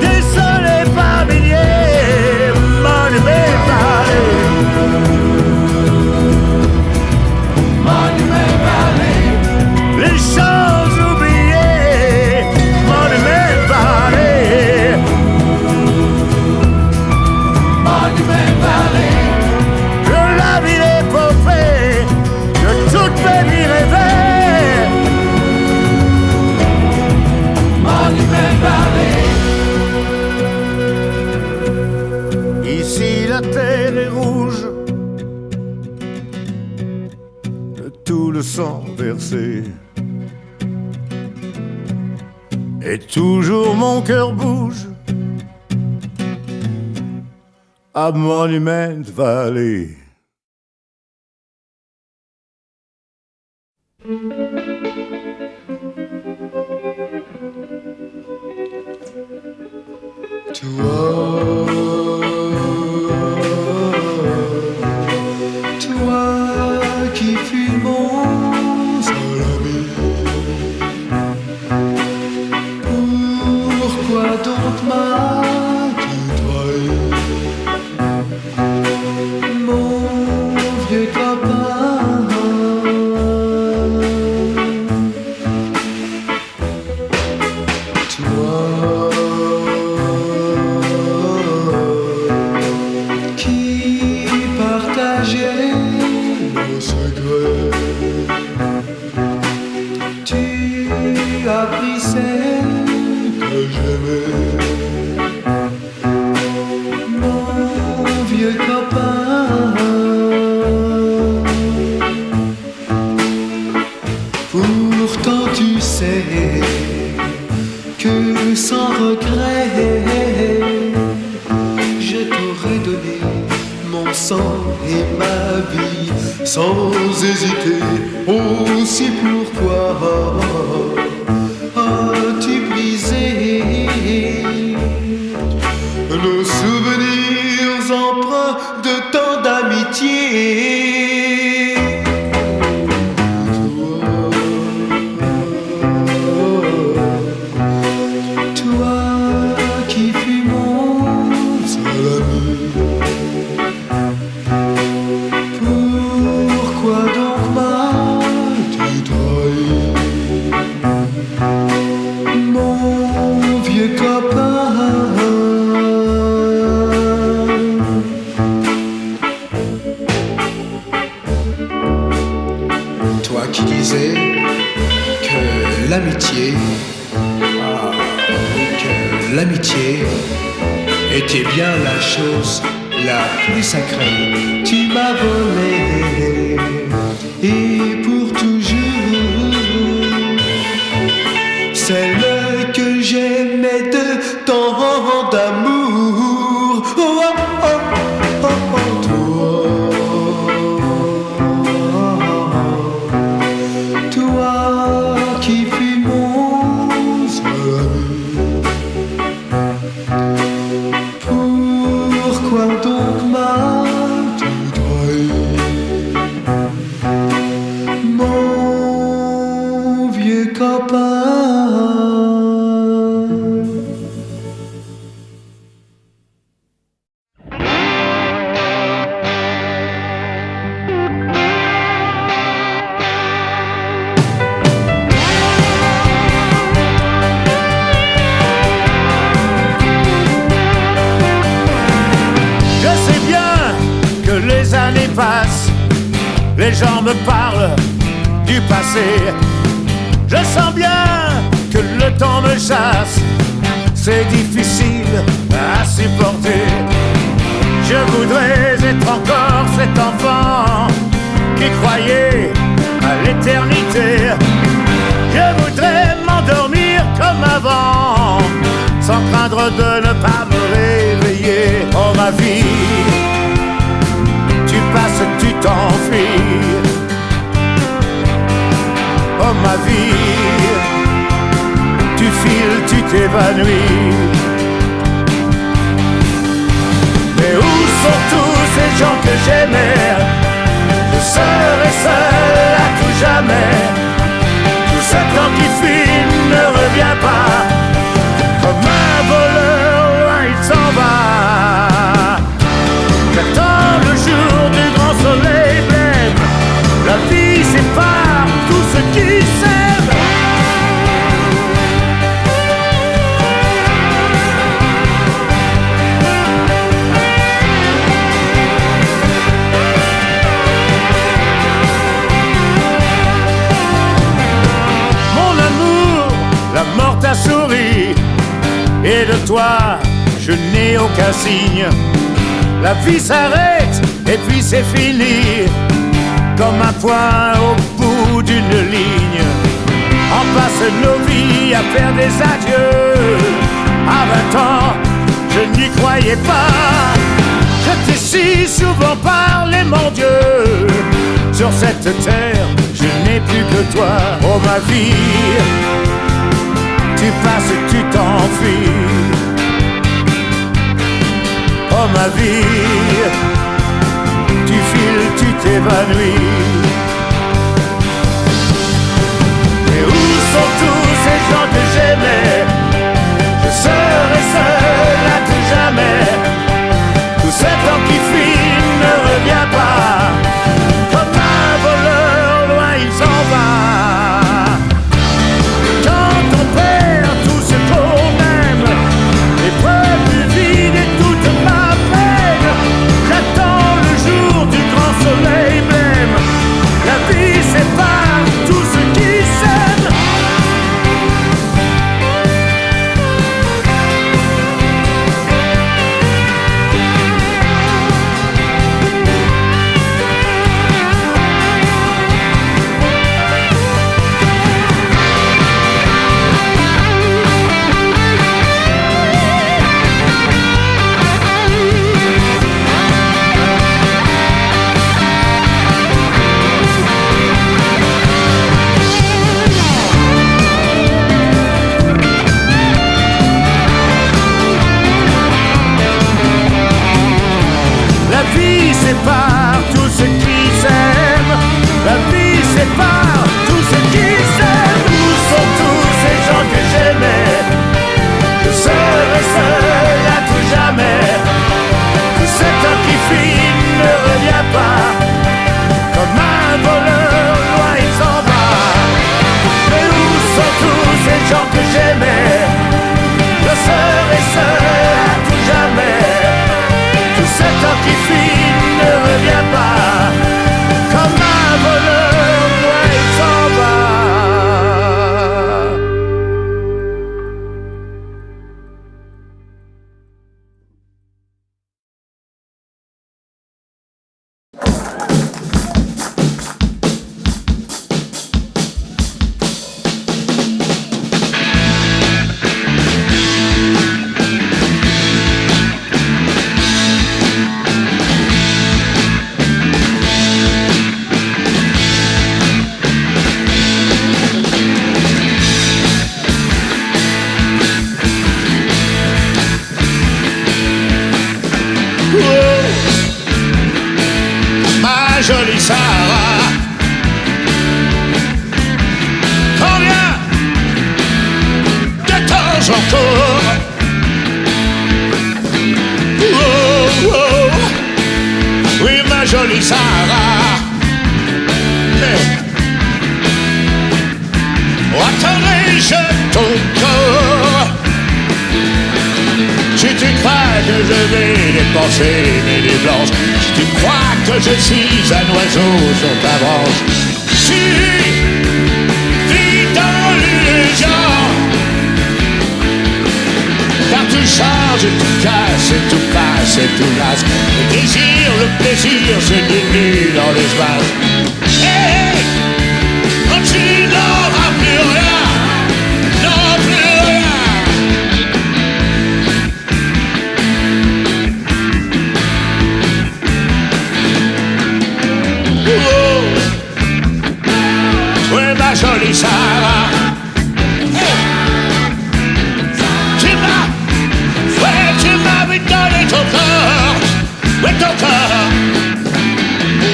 Désolé par milliers, Monument Valley. Monument Valley. Les choses oubliées, Monument Valley. Monument Valley. De la ville épopée, de toutes mes vies rêvées. Monument Valley. Ici la terre est rouge de tout le sang versé. Et toujours mon cœur bouge à Monument Valley. Toi qui fus mon seul ami, pourquoi donc m'as-tu trahi, mon vieux copain? Qui partageait nos secrets, tu as pris celle que j'aimais, mon vieux copain. Pourtant tu sais que sans regret, je t'aurais donné mon sang et ma vie sans hésiter. Aussi pourquoi as-tu brisé nos souvenirs empreints de tant d'amitié? Toi qui fus mon seul ami, pourquoi donc m'as-tu trahi, mon vieux copain? Toi qui disais que l'amitié, que l'amitié était bien la chose la plus sacrée. Tu m'as volé et pour toujours celle que j'aimais de tant d'amour. Oh, oh, oh, oh, oh, toi, toi qui fus mon seul ami, pourquoi donc m'as-tu trahi, mon vieux copain? Les gens me parlent du passé. Je sens bien que le temps me chasse. C'est difficile à supporter. Je voudrais être encore cet enfant qui croyait à l'éternité. Je voudrais m'endormir comme avant. sans craindre de ne pas me réveiller. Oh ma vie, tu passes, tu t'enfuis. Oh ma vie, tu files, tu t'évanouis. Mais où sont tous ces gens que j'aimais? Je serai seul à tout jamais. Tout ce temps qui fuit ne revient pas. Comme un voleur, loin il s'en va. J'attends le jour du grand soleil blême. La vie sépare tout ce qui s'aime. Mon amour, la mort t'a souri. Et de toi, je n'ai aucun signe. La vie s'arrête et puis c'est fini. Comme un point au bout d'une ligne. On passe nos vies à faire des adieux. À 20 ans, je n'y croyais pas. Je t'ai si souvent parlé, mon Dieu. Sur cette terre, je n'ai plus que toi. Oh ma vie, tu passes, tu t'enfuis. Oh ma vie, tu files, tu t'évanouis. Et où sont tous ces gens que j'aimais? Je serai seul à tout jamais. Tout ce temps qui fuit ne revient pas. Comme un voleur, loin il s'en va. Quand on perd tout ce qu'on aime, l'épreuve du vide et toute ma peine, j'attends le jour du grand soleil blême. La vie sépare tout ce qui s'aime. La vie sépare tout ce qui s'aime. La vie sépare tout ce qui s'aime. Où sont tous ces gens que j'aimais? Je serai seul à tout jamais. Tout ce temps qui fuit ne revient pas. Comme un voleur, loin il s'en va. Mais où sont tous ces gens que j'aimais? Je serai seul à tout jamais. Tout ce temps qui fuit ne revient pas. Comme un voleur, loin il s'en va. Ma jolie Sarah, combien de temps encore? Oh, oh, oui, ma jolie Sarah, attendrai-je ton corps? Si tu crois que je vais dépenser mes nuits blanches, si tu crois que je suis un oiseau sur ta branche, si vis dans l'illusion, car tout change, tout casse, tout passe et tout lasse. Le désir, le plaisir se dilue dans l'espace. Hey, quand tu n'auras plus rien, non plus rien. ton corps, ouais ton corps.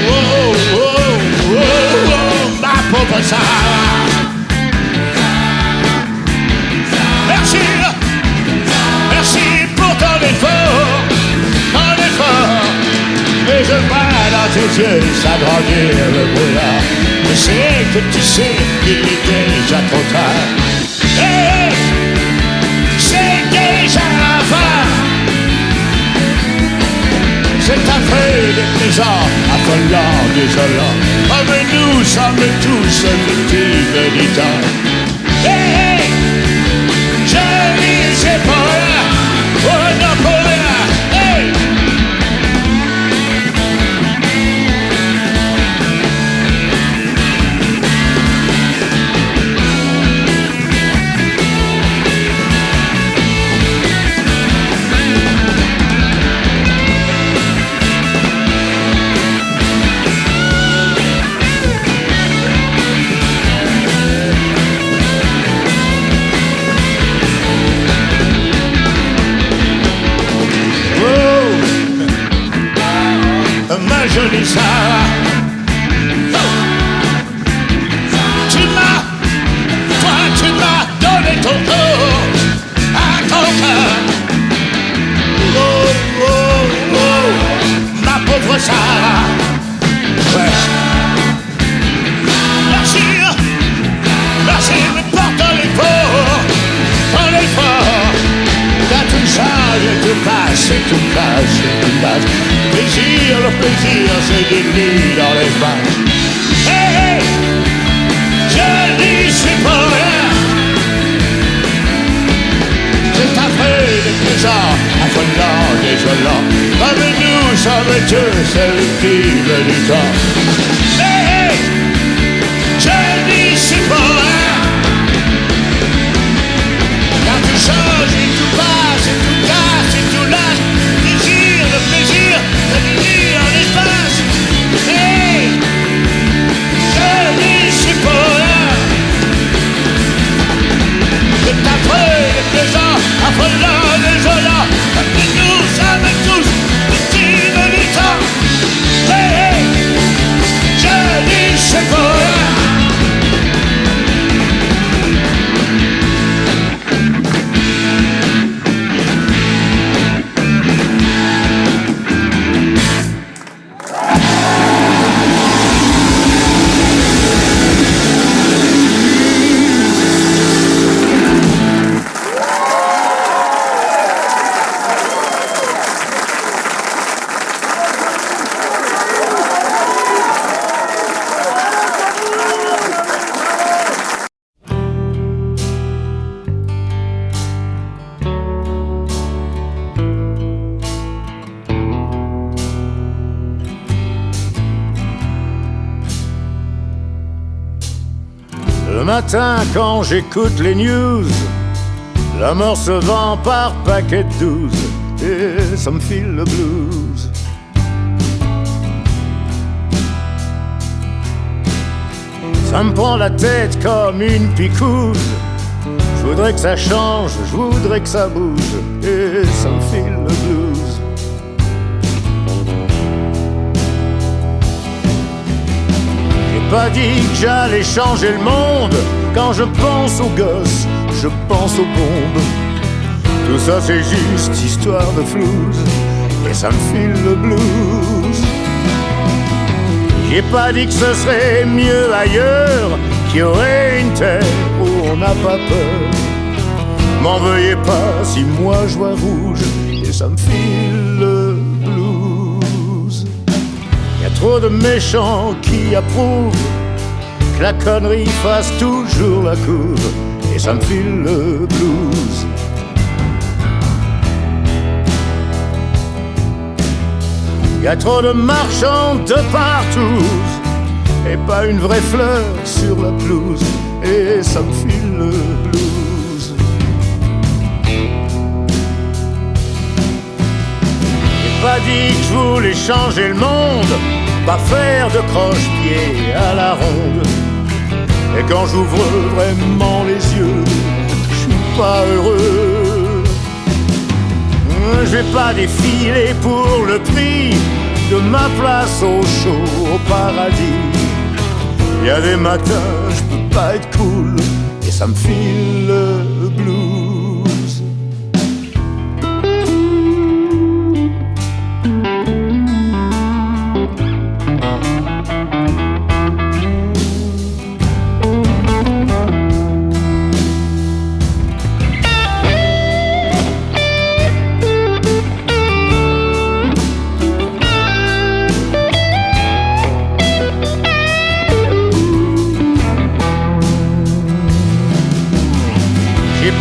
Oh, oh, oh, oh, oh, ma pauvre Sarah. Merci, merci pour ton effort, et je vois dans tes yeux s'agrandir le brouillard. Je sais que tu sais qu'il est déjà trop tard. Hey, c'est déjà la fin. C'est affreux, déplaisant, affolant, désolant. Oh mais nous sommes tous victimes du temps. Hey, je dis c'est pour rien, oh non pour rien. Hey. Ma jolie Sarah, tu m'as donné ton corps à ton cœur. Oh, oh, oh, ma pauvre Sarah. Ouais. Merci, merci, mais porte l'effort, ton effort. T'as tout changé, tout passe, tout casse, tout passe. Plaisir, le plaisir, c'est des nuits dans les vaches. Hey, hey, je dis c'est pour rien. C'est affreux, déplaisant, affolant, désolant. Comme nous sommes tous victimes du temps. Hey, hey, je dis c'est pour rien. Car tout change et tout passe, et tout casse, et tout lâche. Plaisir, le plaisir, le désir, l'espace. Hey, je dis c'est pour rien. C'est affreux, déplaisant, affolant, désolant. Mais nous sommes tous victimes du temps. Hey, hey, je dis c'est pour rien. Le matin quand j'écoute les news, la mort se vend par paquet de 12 et ça me file le blues. Ça me prend la tête comme une picouse. Je voudrais que ça change, je voudrais que ça bouge et ça me file le blues. Pas dit que j'allais changer le monde. Quand je pense aux gosses, je pense aux bombes. Tout ça c'est juste histoire de flouze et ça me file le blues. J'ai pas dit que ce serait mieux ailleurs, qu'il y aurait une terre où on n'a pas peur. M'en veuillez pas si moi je vois rouge et ça me file le blues. Y'a trop de méchants qui approuvent que la connerie fasse toujours la cour et ça me file le blues. Y'a trop de marchands de partout et pas une vraie fleur sur la pelouse et ça me file le blues. J'ai pas dit que je voulais changer le monde, pas faire de croche-pied à la ronde. Et quand j'ouvre vraiment les yeux, je suis pas heureux. Je vais pas défiler pour le prix de ma place au chaud, au paradis. Il y a des matins, je peux pas être cool, et ça me file le blues.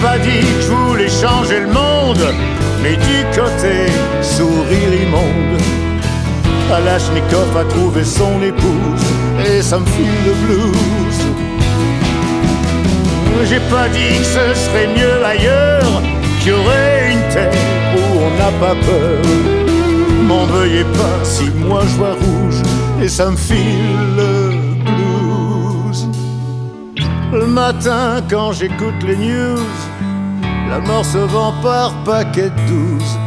Pas dit que je voulais changer le monde, mais du côté sourire immonde, Kalachnikov a trouvé son épouse et ça me file le blues. J'ai pas dit que ce serait mieux ailleurs, qu'il y aurait une terre où on n'a pas peur. M'en veuillez pas si moi je vois rouge et ça me file le blues. Le matin quand j'écoute les news, la mort se vend par paquet de 12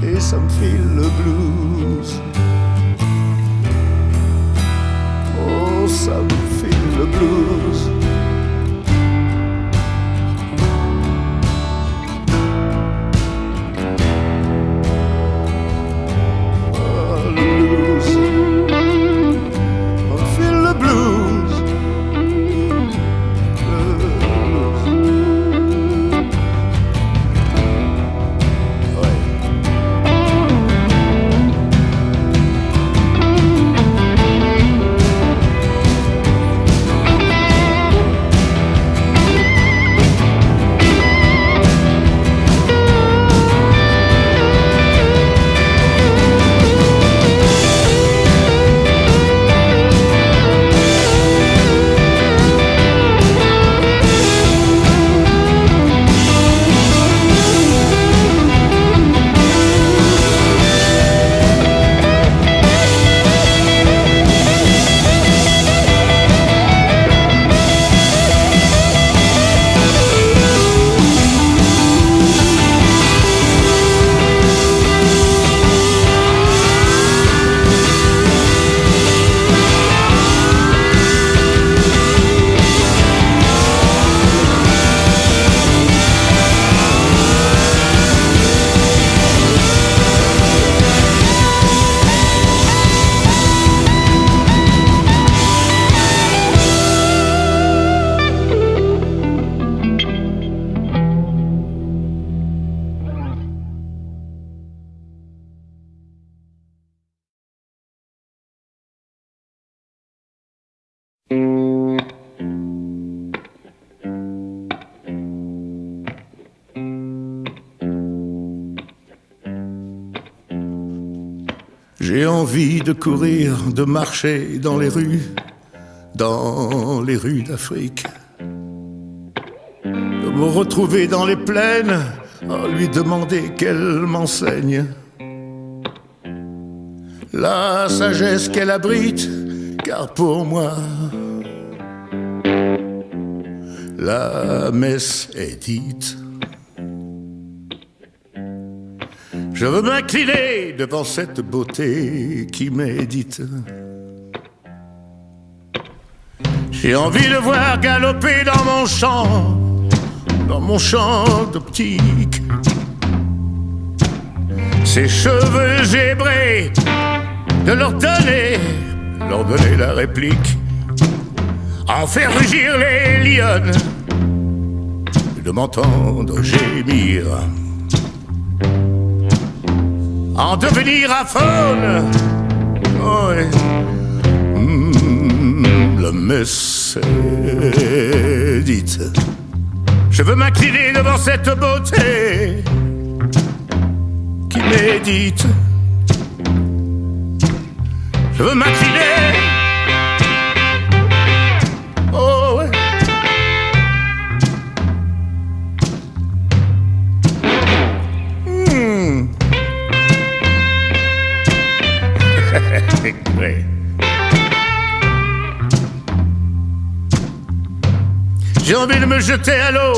et ça me file le blues. Oh, ça me file le blues. Oh, le blues. On me file le blues. J'ai envie de courir, de marcher dans les rues d'Afrique, de me retrouver dans les plaines, lui demander qu'elle m'enseigne la sagesse qu'elle abrite, car pour moi la messe est dite. Je veux m'incliner devant cette beauté qui médite. J'ai envie de voir galoper dans mon champ d'optique, ses cheveux zébrés, de leur donner la réplique, en faire rugir les lionnes, de m'entendre gémir, en devenir à faune. Oh, la messe est dite. Je veux m'incliner devant cette beauté qui médite. Je veux m'incliner. Oh ouais. Ouais. J'ai envie de me jeter à l'eau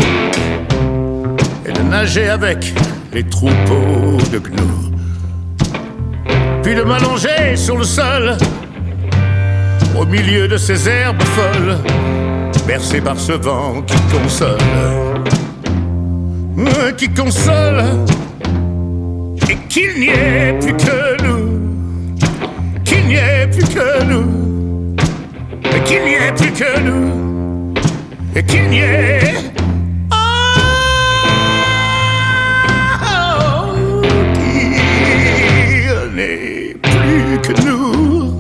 et de nager avec les troupeaux de gnous. Puis de m'allonger sur le sol, au milieu de ces herbes folles, bercé par ce vent qui console, et qu'il n'y ait plus que nous, qu'il n'y ait plus que nous, et qu'il n'y ait plus que nous, et qu'il n'y ait plus que nous.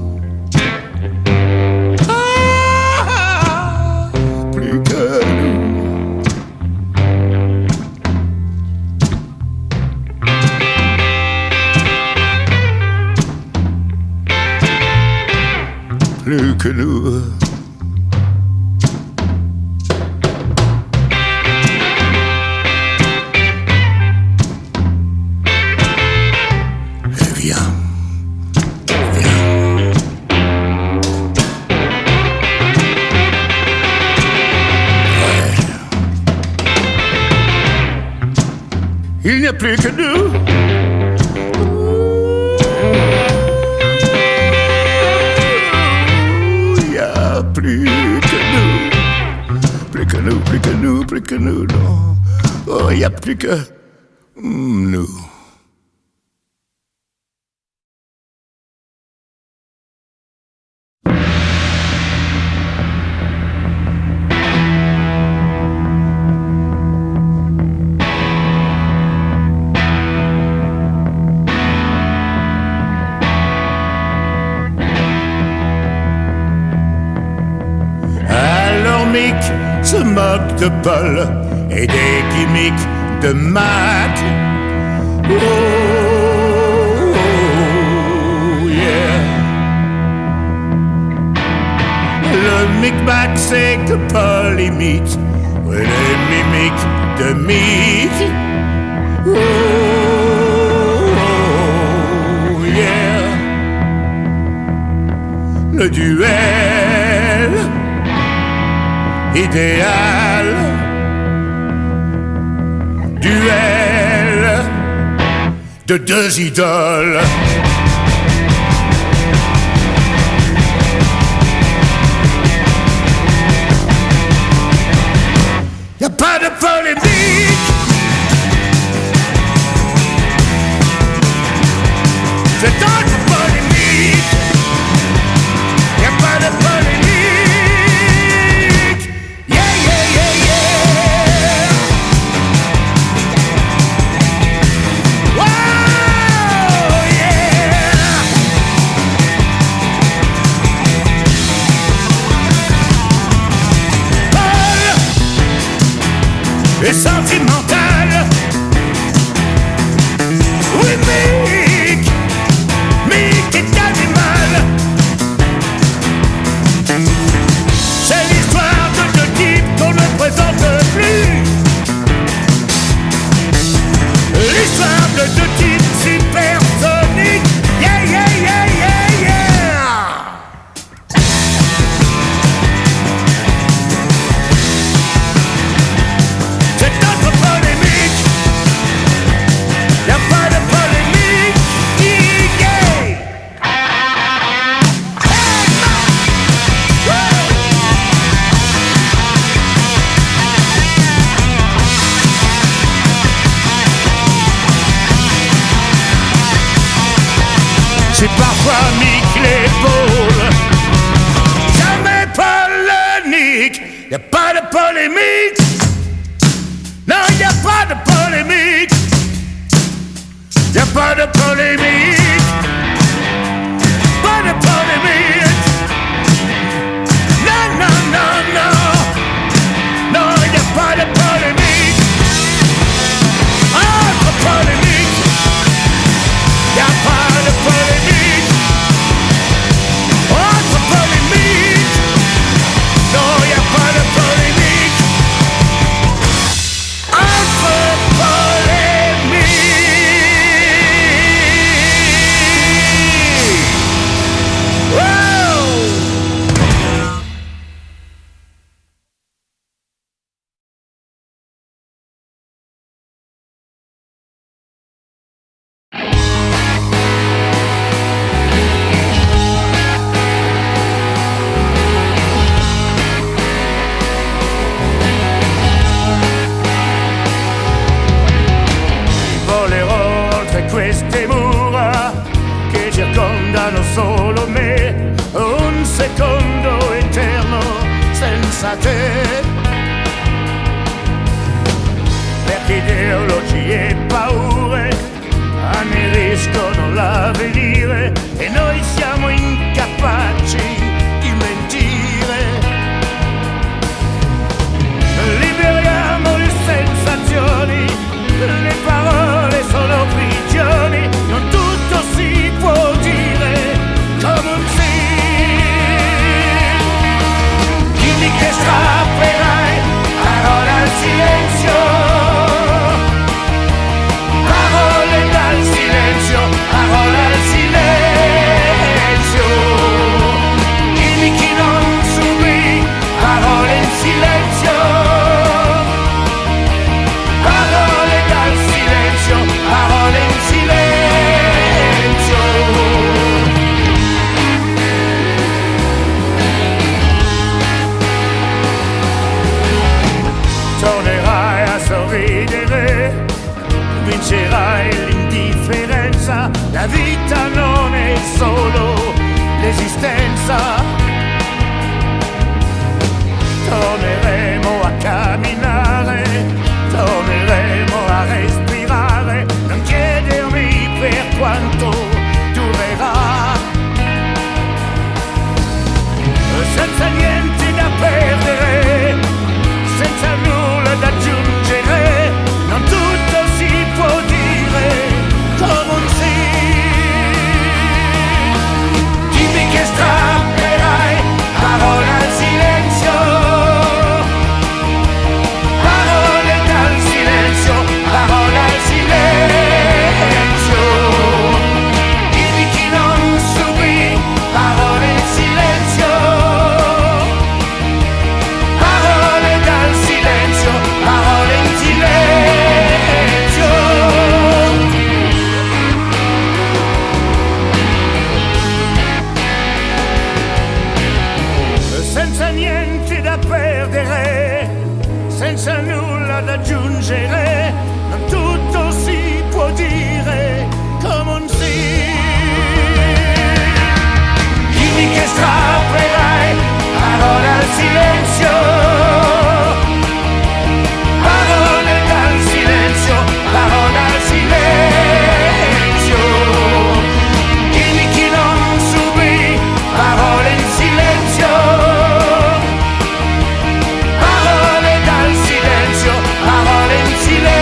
Plus que nous. Plus que nous. Il n'y a plus que nous. Il n'y a plus que nous. Plus que nous, plus que nous, plus que nous, non. Oh, il n'y a plus que nous. Se moque de Paul et des gimmicks de Mac. Oh, yeah. Le micmac c'est que Paul imite les mimiques de Mick. Oh, yeah. Le duel idéal, duel de deux idoles. Y'a pas de polémique, c'est tant de polémique. Y'a pas de polémique. Et sentimental. Oui, Mick est animal. C'est l'histoire de deux types qu'on ne présente plus. L'histoire de deux types supersoniques. Yeah, yeah, yeah, yeah, yeah. C'est parfois Mick l'épaule, jamais polémique. Y'a pas de polémique. Non, y'a pas de polémique. Y'a pas de polémique. Pas de polémique. Non, non, non, non. Non, y'a pas de polémique. Entre polémique. Y'a pas de polémique. Entre polémique. Non, y'a pas de polémique. Entre polémique. sensate, perché ideologie e paure anneriscono l'avvenire e noi siamo incapaci di mentire. Liberiamo le sensazioni, le parole sono prigioni, non tutto si può dire come un sì. Dimmi che strapperai parole al silenzio, parole dal silenzio, parole al silenzio. Dimmi chi non subì parole in silenzio, parole dal silenzio, parole in silenzio. Tornerai a sorridere, vincerai l'indifferenza, la vita non è solo l'esistenza. Torneremo a camminare, torneremo a respirare, non chiedermi per quanto durerà. Senza niente da perdere, senza nulla da aggiungere, non tutto si può dire come un sì. Dimmi che strapperai parole al silenzio, parole dal silenzio, parole al silenzio. Dimmi chi non subì parole in silenzio, parole dal silenzio, parole in silenzio. Senza niente da perdere, senza nulla da aggiungere, non tutto si può dire come un sì. Dimmi che strapperai parole al silenzio, parole dal silenzio, parole al silenzio. Dimmi chi non subì parole in silenzio, parole dal silenzio, parole in silenzio.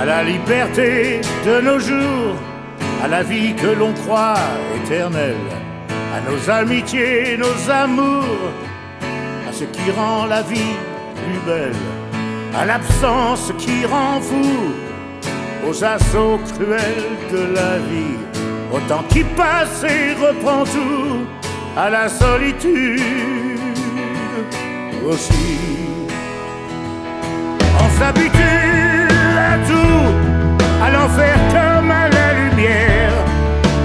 À la liberté de nos jours, à la vie que l'on croit éternelle, à nos amitiés, nos amours, à ce qui rend la vie plus belle, à l'absence qui rend fou, aux assauts cruels de la vie, au temps qui passe et reprend tout, à la solitude aussi. On s'habitue à tout, à l'enfer comme à la lumière,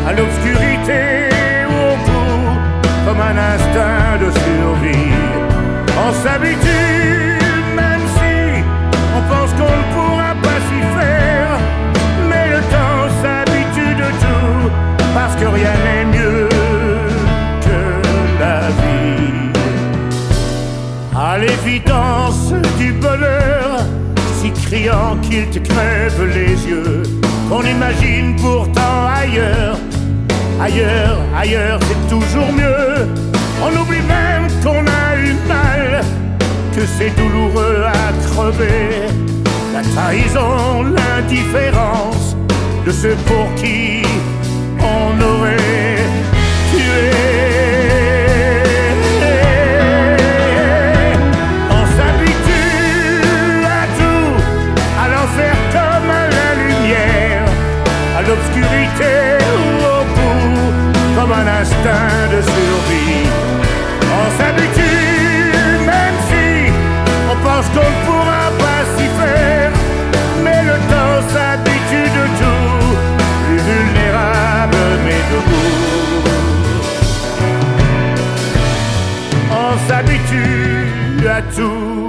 à l'obscurité ou au bout, comme un instinct de survie. On s'habitue même si on pense qu'on ne pourra pas s'y faire, mais le temps s'habitue de tout, parce que rien n'est mieux que la vie. À l'évidence du bonheur, si criant qu'il te crève les yeux, qu'on imagine pourtant ailleurs, ailleurs, ailleurs c'est toujours mieux. On oublie même qu'on a eu mal, que c'est douloureux à crever. La trahison, l'indifférence de ceux pour qui on aurait tué. On s'habitue à tout, à l'enfer comme à la lumière, à l'obscurité ou au bout, comme un instinct de survie. On s'habitue même si on pense qu'on ne pourra pas s'y faire, mais le temps ça on s'habitue à tout.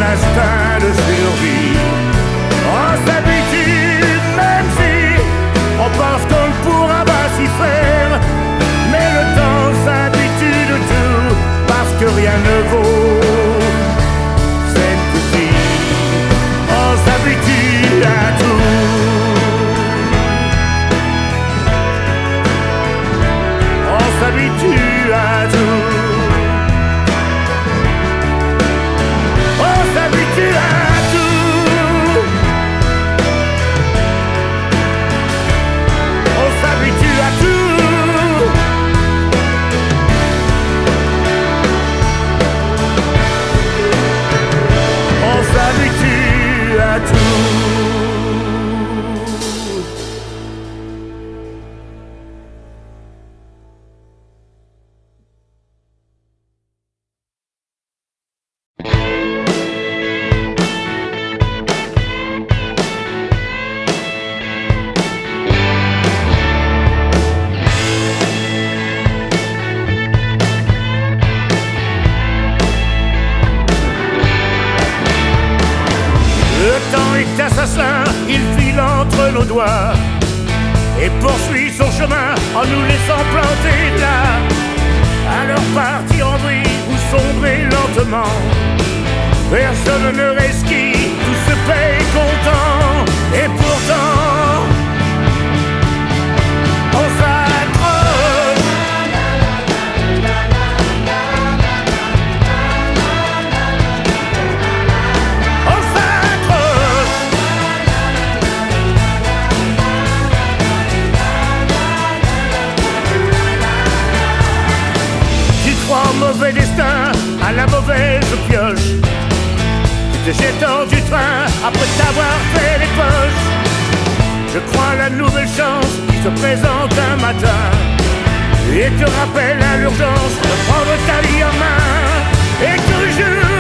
Instinct de survie. On s'habitue même si on pense qu'on ne pourra pas s'y faire. Mais le temps s'habitue de tout parce que rien ne vaut cette petite. On s'habitue à tout. On s'habitue à tout. Assassin, il file entre nos doigts et poursuit son chemin en nous laissant planter là. Alors partir en vrille ou sombrer lentement, personne ne resquille, tout se paye content. Et pourtant, on s'accroche. Mauvais destin, à la mauvaise pioche, te jetant du train après t'avoir fait les poches. Je crois à la nouvelle chance qui se présente un matin et te rappelle à l'urgence de prendre ta vie en main et toujours